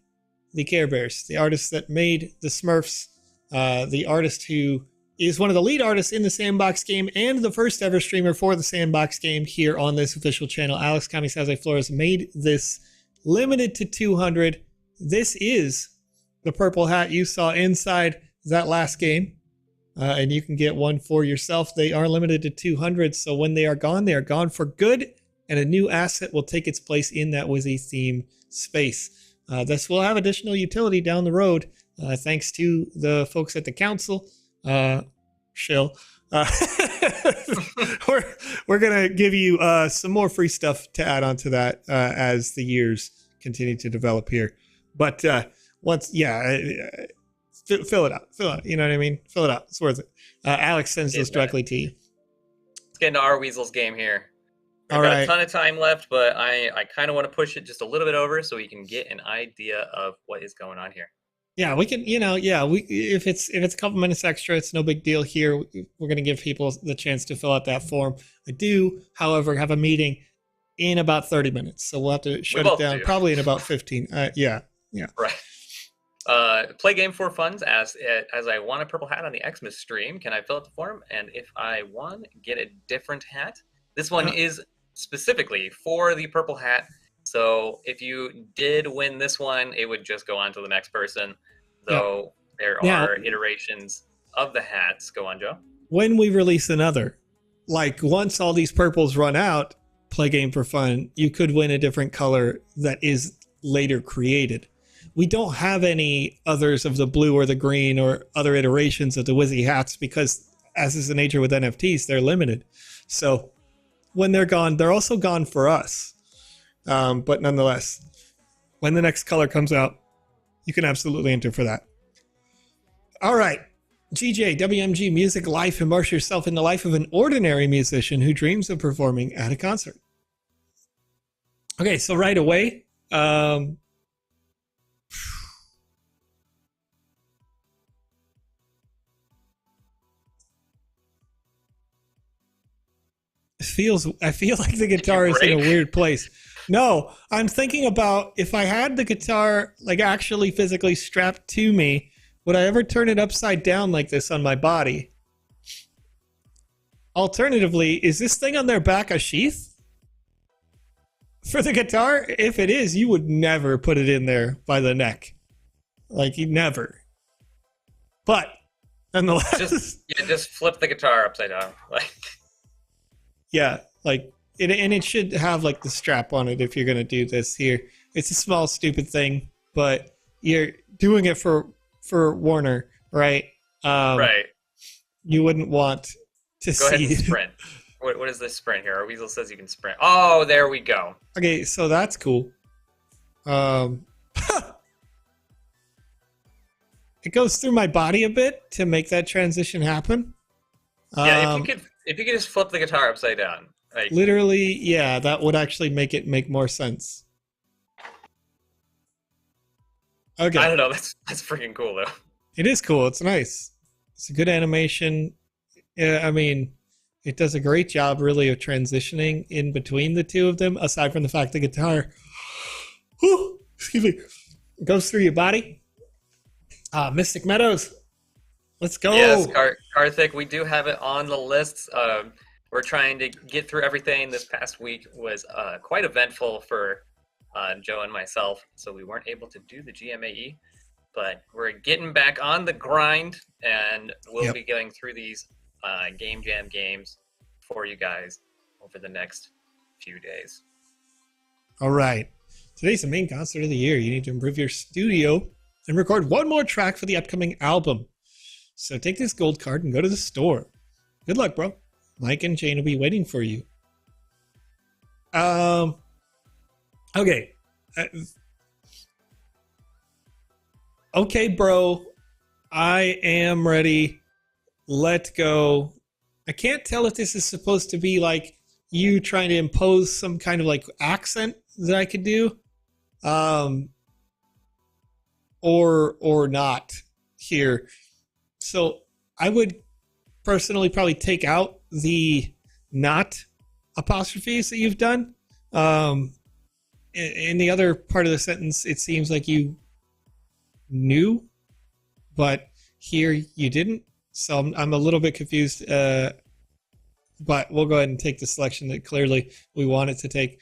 the Care Bears, the artist that made the Smurfs, the artist who is one of the lead artists in the Sandbox game and the first ever streamer for the Sandbox game here on this official channel. Alex Florez made this limited to 200. This is the purple hat you saw inside that last game, and you can get one for yourself. They are limited to 200, so when they are gone for good, and a new asset will take its place in that Wizzy theme space. This will have additional utility down the road, thanks to the folks at the council. Shill. We're going to give you some more free stuff to add on to that as the years continue to develop here. But fill it out. You know what I mean? Fill it out. It's worth it. Alex sends those directly to you. Let's get into our Weasels game here. We've All got right. a ton of time left, but I kind of want to push it just a little bit over so we can get an idea of what is going on here. Yeah, we can, if it's a couple minutes extra, it's no big deal here. We're going to give people the chance to fill out that form. I do, however, have a meeting in about 30 minutes, so we'll have to shut it down probably in about 15. Yeah. Right. Play game for funds as I won a purple hat on the Xmas stream. Can I fill out the form? And if I won, get a different hat. This one is specifically for the purple hat. So if you did win this one, it would just go on to the next person. Though there are iterations of the hats. Go on, Joe. When we release another, like once all these purples run out, play game for fun, you could win a different color that is later created. We don't have any others of the blue or the green or other iterations of the Wizzy hats because, as is the nature with NFTs, they're limited. So when they're gone, they're also gone for us. But nonetheless, when the next color comes out, you can absolutely enter for that. All right. GJ, WMG Music Life, immerse yourself in the life of an ordinary musician who dreams of performing at a concert. Okay, so right away, it I feel like the guitar is in a weird place. No, I'm thinking about if I had the guitar like actually physically strapped to me, would I ever turn it upside down like this on my body? Alternatively, is this thing on their back a sheath for the guitar? If it is, you would never put it in there by the neck. Like, you never. But, nonetheless... Just flip the guitar upside down. Yeah, like, and it should have, like, the strap on it if you're going to do this here. It's a small, stupid thing, but you're doing it for Warner, right? Right. You wouldn't want to see... Go ahead and sprint. What is this sprint here? Our Weasel says you can sprint. Oh, there we go. Okay, so that's cool. It goes through my body a bit to make that transition happen. Yeah, if you could just flip the guitar upside down. Like, literally, yeah, that would actually make more sense. Okay. I don't know. That's freaking cool, though. It is cool. It's nice. It's a good animation. I mean, it does a great job, really, of transitioning in between the two of them, aside from the fact the guitar goes through your body. Mystic Meadows. Let's go. Yes, Karthik, we do have it on the list. We're trying to get through everything. This past week was quite eventful for Joe and myself, so we weren't able to do the GMAE, but we're getting back on the grind, and we'll be going through these Game Jam games for you guys over the next few days. All right. Today's the main concert of the year. You need to improve your studio and record one more track for the upcoming album. So take this gold card and go to the store. Good luck, bro. Mike and Jane will be waiting for you. Okay. Okay, bro. I am ready. Let's go. I can't tell if this is supposed to be like you trying to impose some kind of like accent that I could do. Or not here. So I would personally probably take out the not apostrophes that you've done. In the other part of the sentence, it seems like you knew, but here you didn't. So I'm a little bit confused, but we'll go ahead and take the selection that clearly we wanted to take.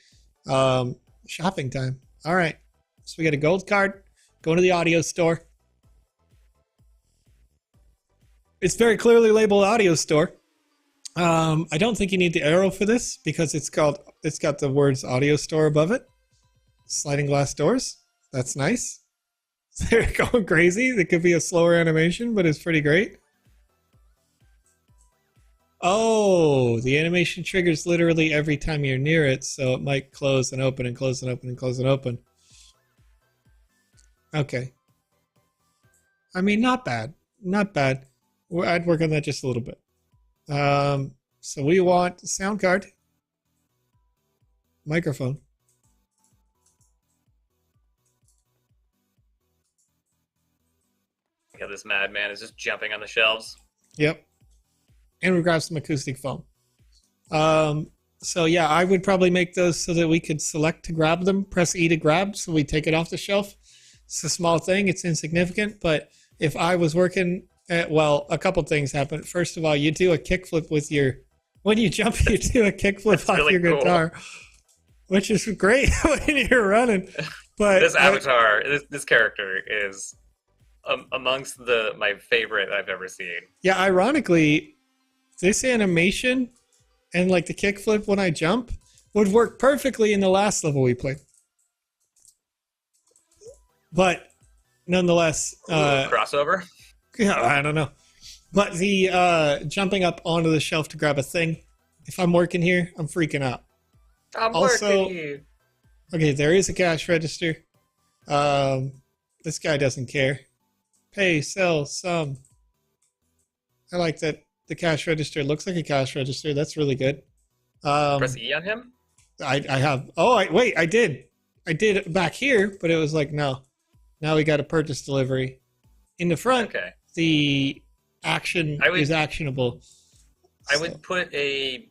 Shopping time. All right. So we got a gold card. Going to the audio store. It's very clearly labeled audio store. I don't think you need the arrow for this because it's got the words audio store above it. Sliding glass doors. That's nice. They're going crazy. It could be a slower animation, but it's pretty great. Oh, the animation triggers literally every time you're near it, so it might close and open and close and open and close and open. Okay. I mean, not bad. Not bad. I'd work on that just a little bit. So we want sound card, microphone. Yeah, this madman is just jumping on the shelves. Yep. And we grab some acoustic foam. So yeah, I would probably make those so that we could select to grab them, press E to grab, so we take it off the shelf. It's a small thing, it's insignificant, but if I was working at, well, a couple things happen. First of all, you do a kickflip with your, when you jump, you do a kickflip off really your guitar. which is great when you're running. But This avatar, this character is amongst my favorite I've ever seen. yeah, ironically, this animation and like the kickflip when I jump would work perfectly in the last level we played. But nonetheless, Crossover? yeah, I don't know. But the jumping up onto the shelf to grab a thing, if I'm working here, I'm freaking out. I'm Also, working here. Okay, there is a cash register. This guy doesn't care. Pay, sell, some. I like that the cash register looks like a cash register. That's really good. Press E on him? I have. Oh, wait, I did. I did it back here, but it was like, no. Now we got a purchase delivery. In the front, Okay. the action is actionable. I would put a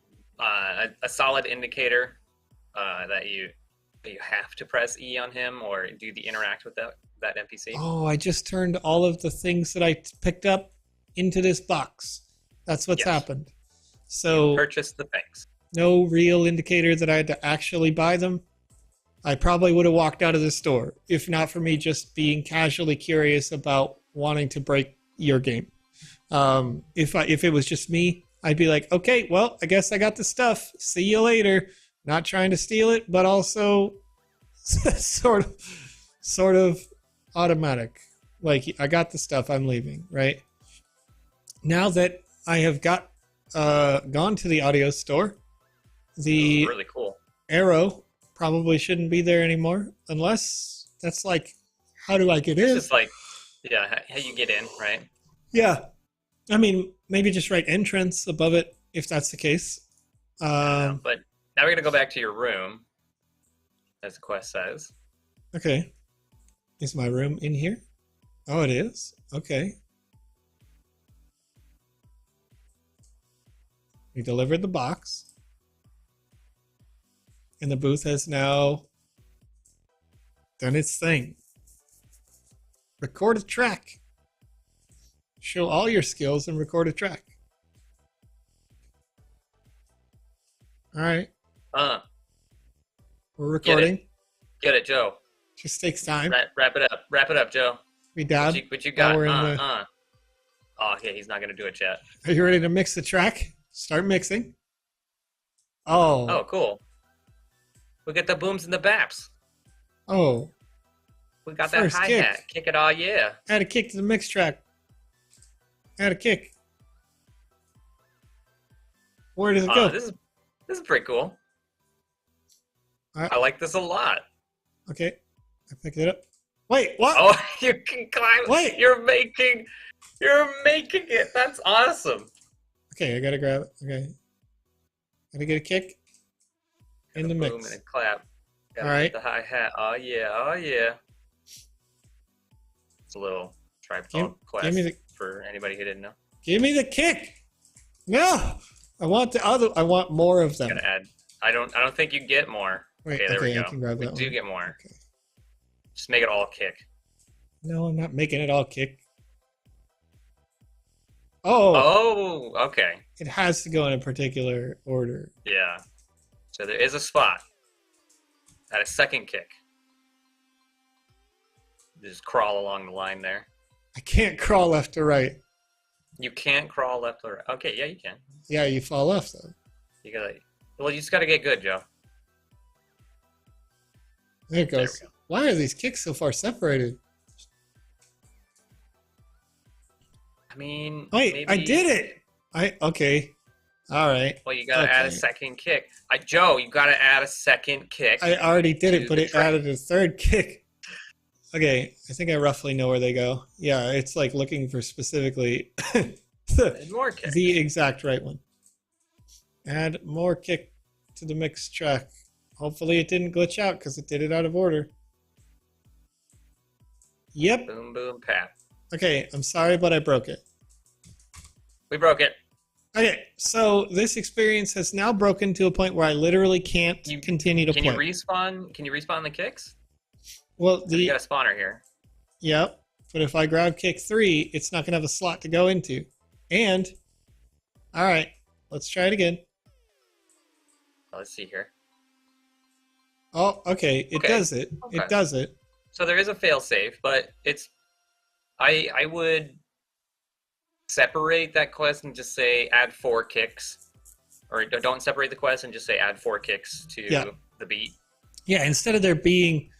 solid indicator that you have to press E on him or do the interact with that NPC. Oh, I just turned all of the things that I picked up into this box. That's what's happened. So purchase the things. No real indicator that I had to actually buy them. I probably would have walked out of the store if not for me just being casually curious about wanting to break your game. If it was just me, I'd be like, okay, well, I guess I got the stuff. See you later. Not trying to steal it, but also sort of automatic. Like, I got the stuff, I'm leaving, right? Now that I have gone to the audio store, the really cool arrow probably shouldn't be there anymore, unless that's like, how do I get in? It's just like, yeah, how you get in, right? Yeah. I mean, maybe just write entrance above it, if that's the case. But now we're going to go back to your room, as the quest says. Okay. Is my room in here? Oh, it is? Okay. We delivered the box. And the booth has now done its thing. Record a track. Show all your skills and record a track. All right. We're recording. Get it, Joe. Just takes time. Wrap it up. Wrap it up, Joe. We dab. What you got? Oh, yeah, he's not going to do it yet. Are you ready to mix the track? Start mixing. Oh. Oh, cool. We got the booms and the baps. Oh. We got that hi-hat. Kick it all, yeah. Add a kick to the mix track. Add a kick. Where does it go? This is pretty cool. I like this a lot. Okay. I picked it up. Wait, what? Oh, you can climb. Wait. You're making it. That's awesome. Okay, I gotta grab it. Okay. Gotta get a kick. In the mix. Boom and a clap. All right. The hi-hat. Oh, yeah. Oh, yeah. It's a little Tribe Called Quest for anybody who didn't know. Give me the kick. No. I want more of them. Gotta add. I don't think you get more. Wait, okay, there we go. I can grab that do one. Get more. Okay. Just make it all kick. No, I'm not making it all kick. Oh. Oh, okay. It has to go in a particular order. Yeah. So there is a spot. Add a second kick. Just crawl along the line there. I can't crawl left to right. You can't crawl left or right. Okay, yeah, you can. Yeah, you fall left though. You just gotta get good, Joe. There it goes. There Why are these kicks so far separated? I mean, wait, maybe... I did it. Okay. All right. Well, you gotta add a second kick. Joe, you gotta add a second kick. I already did it, but it added a third kick. Okay, I think I roughly know where they go. Yeah, it's like looking for specifically the exact right one. Add more kick to the mix track. Hopefully it didn't glitch out because it did it out of order. Yep. Boom, boom, pap. Okay, I'm sorry, but I broke it. We broke it. Okay, so this experience has now broken to a point where I literally can't continue to play. Can you respawn the kicks? Well, you got a spawner here. Yep, but if I grab kick 3, it's not going to have a slot to go into. And, all right, let's try it again. Let's see here. Oh, okay. It Okay. does it. Okay. It does it. So there is a failsafe, but it's I would separate that quest and just say add 4 kicks, or don't separate the quest and just say add 4 kicks to Yeah. the beat. Yeah, instead of there being,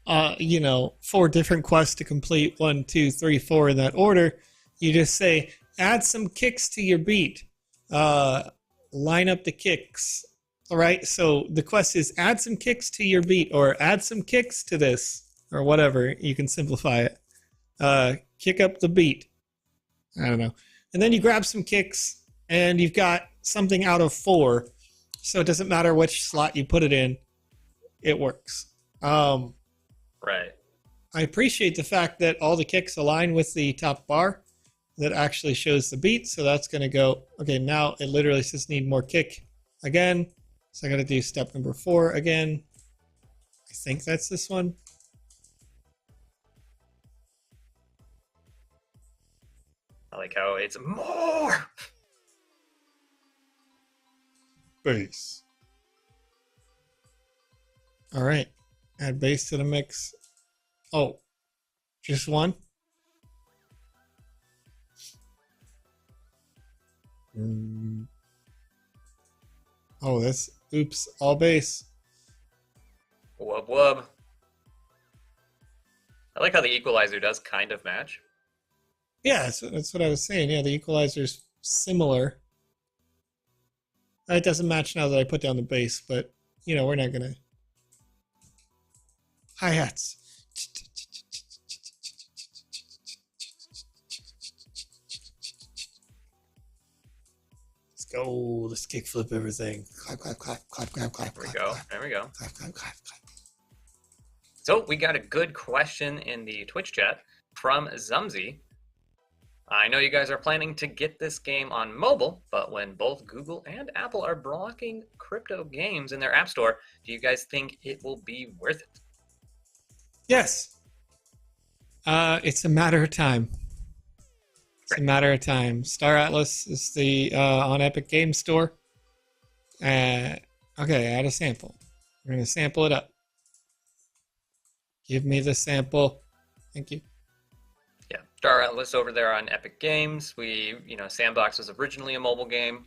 4 different quests to complete, 1, 2, 3, 4 in that order, you just say add some kicks to your beat. Line up the kicks. All right. So the quest is add some kicks to your beat, or add some kicks to this, or whatever. You can simplify it. Kick up the beat. I don't know. And then you grab some kicks, and you've got something out of 4. So it doesn't matter which slot you put it in. It works. Right. I appreciate the fact that all the kicks align with the top bar. That actually shows the beat. So that's going to go, okay, now it literally says need more kick again. So I got to do step number 4 again. I think that's this one. I like how it's more. Bass. All right. Add bass to the mix. Oh, just one? Oh, that's oops, all bass. Wub wub. I like how the equalizer does kind of match. Yeah, that's what I was saying. Yeah, the equalizer's similar. It doesn't match now that I put down the bass, but we're not gonna. Hi-hats. Let's go. Let's kickflip everything. Clap, clap, clap, clap, clap, clap. There we go. There we go. Clap, clap, clap, clap. So we got a good question in the Twitch chat from Zumzy. I know you guys are planning to get this game on mobile, but when both Google and Apple are blocking crypto games in their app store, do you guys think it will be worth it? Yes. It's a matter of time. It's a matter of time. Star Atlas is the on Epic Game Store. Okay, add a sample. We're going to sample it up. Give me the sample. Thank you. Yeah, Star Atlas over there on Epic Games. Sandbox was originally a mobile game.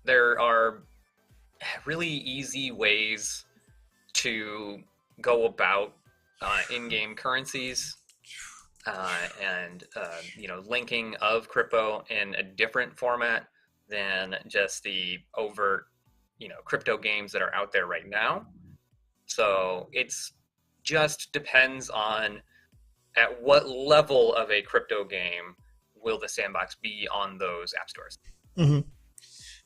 There are really easy ways to go about in-game currencies and linking of crypto in a different format than just the overt crypto games that are out there right now. So it's just depends on at what level of a crypto game will the sandbox be on those app stores. Mm-hmm.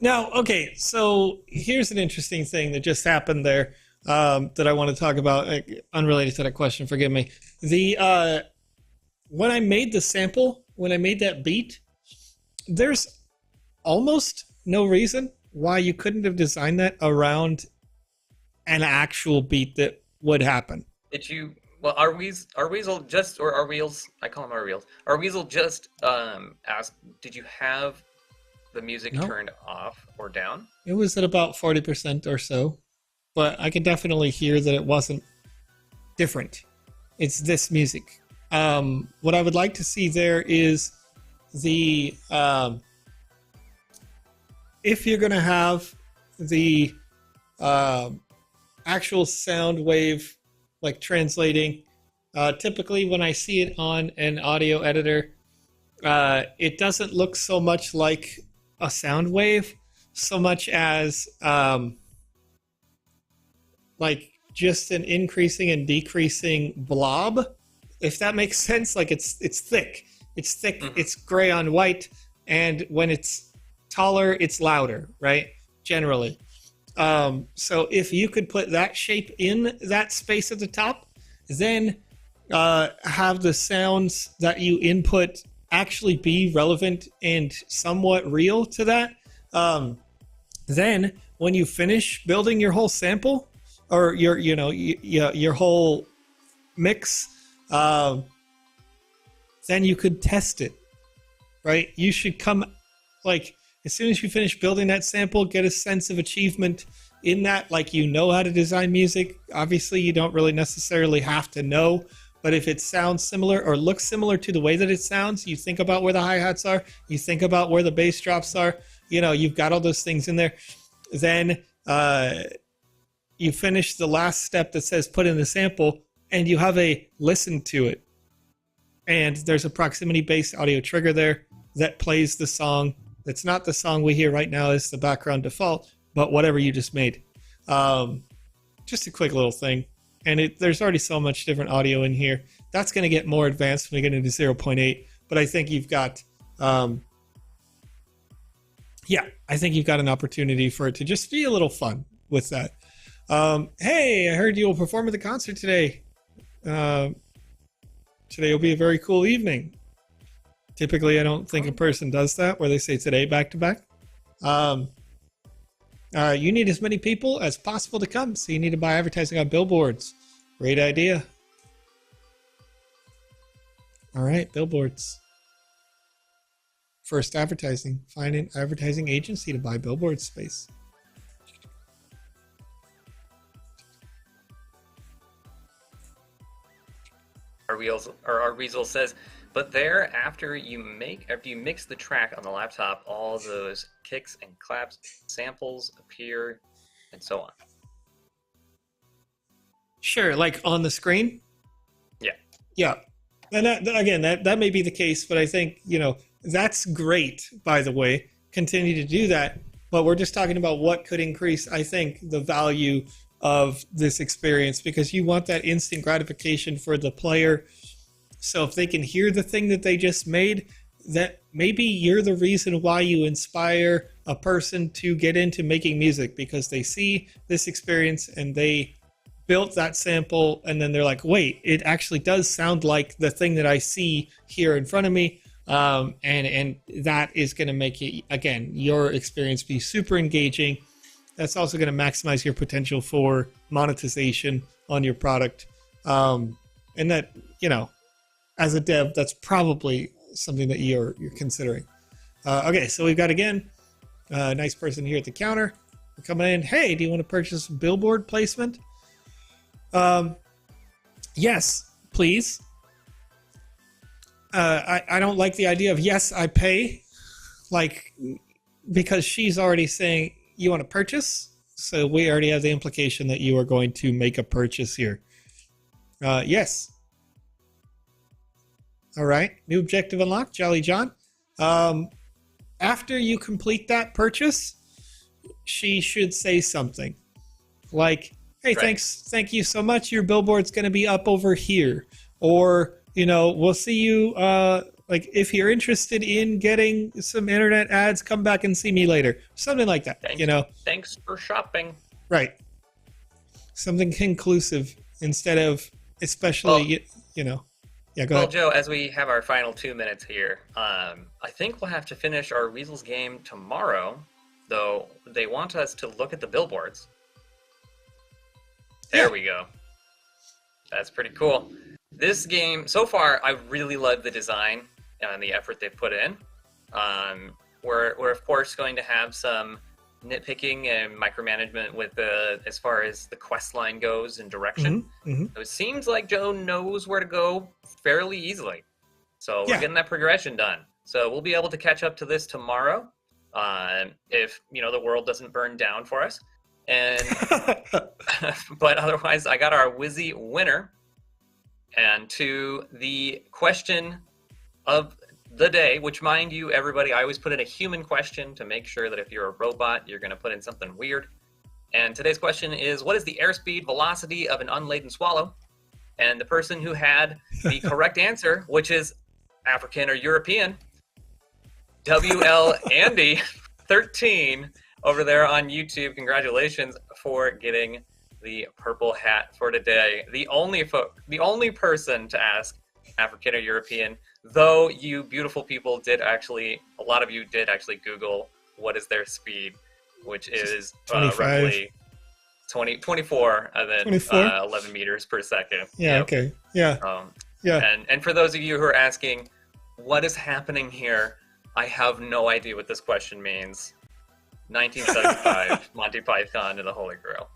Now, okay, so here's an interesting thing that just happened there that I want to talk about, unrelated to that question, forgive me. When I made the sample, when I made that beat, there's almost no reason why you couldn't have designed that around an actual beat that would happen. Did you? Well, our Weasel just, or our Wheels, I call him our Wheels. Our Weasel just asked, did you have the music turned off or down? It was at about 40% or so, but I could definitely hear that it wasn't different. It's this music. What I would like to see there is the if you're going to have the actual sound wave like translating, typically when I see it on an audio editor, it doesn't look so much like a sound wave so much as like just an increasing and decreasing blob, if that makes sense. Like it's thick, mm-hmm. It's gray on white, and when it's taller it's louder, right, generally. So if you could put that shape in that space at the top, then have the sounds that you input actually be relevant and somewhat real to that, then when you finish building your whole sample or your whole mix, then you could test it, right? You should come, like, as soon as you finish building that sample, get a sense of achievement in that, like, you know how to design music. Obviously, you don't really necessarily have to know, but if it sounds similar or looks similar to the way that it sounds, you think about where the hi-hats are, you think about where the bass drops are, you know, you've got all those things in there. Then you finish the last step that says put in the sample, and you have a listen to it. And there's a proximity based audio trigger there that plays the song. That's not the song we hear right now as the background default, but whatever you just made. Just a quick little thing. And there's already so much different audio in here. That's going to get more advanced when we get into 0.8. But I think you've got, I think you've got an opportunity for it to just be a little fun with that. Hey, I heard you will perform at the concert today. Today will be a very cool evening. Typically, I don't think a person does that where they say today back to back. You need as many people as possible to come, so you need to buy advertising on billboards. Great idea. All right, billboards. First advertising. Find an advertising agency to buy billboard space. Our Weasel says, but there, after you mix the track on the laptop, all those kicks and claps, samples appear, and so on. Sure, like on the screen? Yeah. Yeah. And that may be the case, but I think, that's great, by the way. Continue to do that. But we're just talking about what could increase, I think, the value of this experience, because you want that instant gratification for the player. So if they can hear the thing that they just made, that maybe you're the reason why you inspire a person to get into making music, because they see this experience and they built that sample, and then they're like, wait, it actually does sound like the thing that I see here in front of me. And that is going to make it, again, your experience be super engaging. That's also going to maximize your potential for monetization on your product. And that, as a dev, that's probably something that you're considering. Okay, so we've got, again, a nice person here at the counter. We're coming in. Hey, do you want to purchase billboard placement? Yes, please. I don't like the idea of yes, I pay, because she's already saying you want to purchase. So we already have the implication that you are going to make a purchase here. Yes. All right. New objective unlocked, Jolly John. After you complete that purchase, she should say something like, hey, right. Thank you so much. Your billboard's going to be up over here. Or, we'll see you, if you're interested in getting some internet ads, come back and see me later. Something like that, Thanks for shopping. Right. Something conclusive instead of, especially, Yeah, go ahead. Joe, as we have our final 2 minutes here, I think we'll have to finish our Weasels game tomorrow, though they want us to look at the billboards. There we go. That's pretty cool. This game, so far, I really love the design and the effort they've put in. We're of course going to have some nitpicking and micromanagement with as far as the quest line goes and direction. Mm-hmm. So it seems like Joe knows where to go fairly easily. So we're getting that progression done. So we'll be able to catch up to this tomorrow, if the world doesn't burn down for us. And but otherwise, I got our Wizzy winner. And to the question of the day, which, mind you, everybody, I always put in a human question to make sure that if you're a robot, you're going to put in something weird. And today's question is, what is the airspeed velocity of an unladen swallow? And the person who had the correct answer, which is African or European, WL Andy 13 over there on YouTube. Congratulations for getting the purple hat for today. The only person to ask African or European, though you beautiful people a lot of you did actually Google what is their speed, which is roughly 24 and then 11 meters per second. Yeah, yep. Okay. Yeah. And for those of you who are asking, what is happening here? I have no idea what this question means. 1975, Monty Python and the Holy Grail.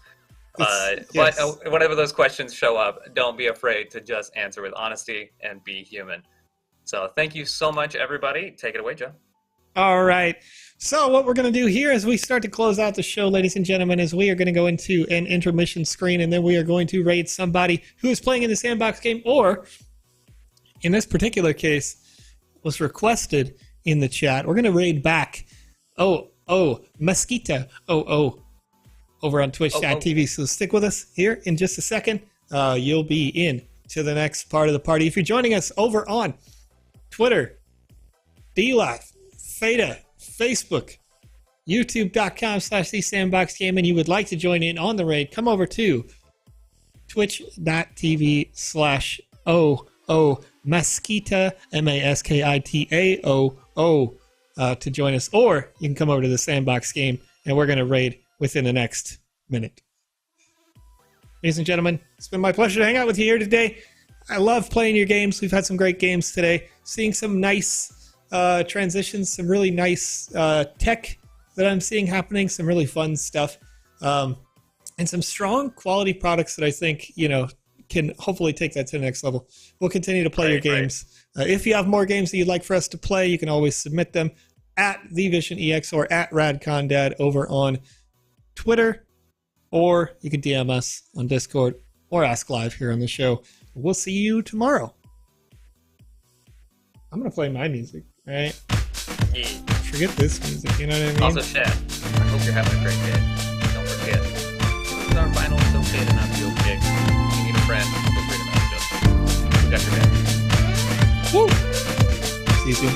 Yes. But whenever those questions show up, don't be afraid to just answer with honesty and be human. So thank you so much, everybody. Take it away, Joe. All right. So what we're going to do here as we start to close out the show, ladies and gentlemen, is we are going to go into an intermission screen, and then we are going to raid somebody who is playing in the Sandbox game, or in this particular case, was requested in the chat. We're going to raid back. Mosquito. Over on Twitch.tv. So stick with us here in just a second. You'll be in to the next part of the party. If you're joining us over on Twitter, DLive, Theta, Facebook, youtube.com/thesandboxgame, and you would like to join in on the raid, come over to twitch.tv/Mosquita, MASKITAOO, to join us, or you can come over to the Sandbox game, and we're going to raid within the next minute. Ladies and gentlemen, it's been my pleasure to hang out with you here today. I love playing your games. We've had some great games today. Seeing some nice transitions, some really nice tech that I'm seeing happening, some really fun stuff, and some strong quality products that I think, can hopefully take that to the next level. We'll continue to play your games. If you have more games that you'd like for us to play, you can always submit them at TheVisionEX or at RadConDad over on Twitter, or you can DM us on Discord or ask live here on the show. We'll see you tomorrow. I'm going to play my music, right? Yeah. Forget this music, you know what I mean? Also, chat, I hope you're having a great day. Don't forget, this is our final It's Okay to Not Be Okay. If you need a friend, feel free to message us. We got your back. Woo! See you soon.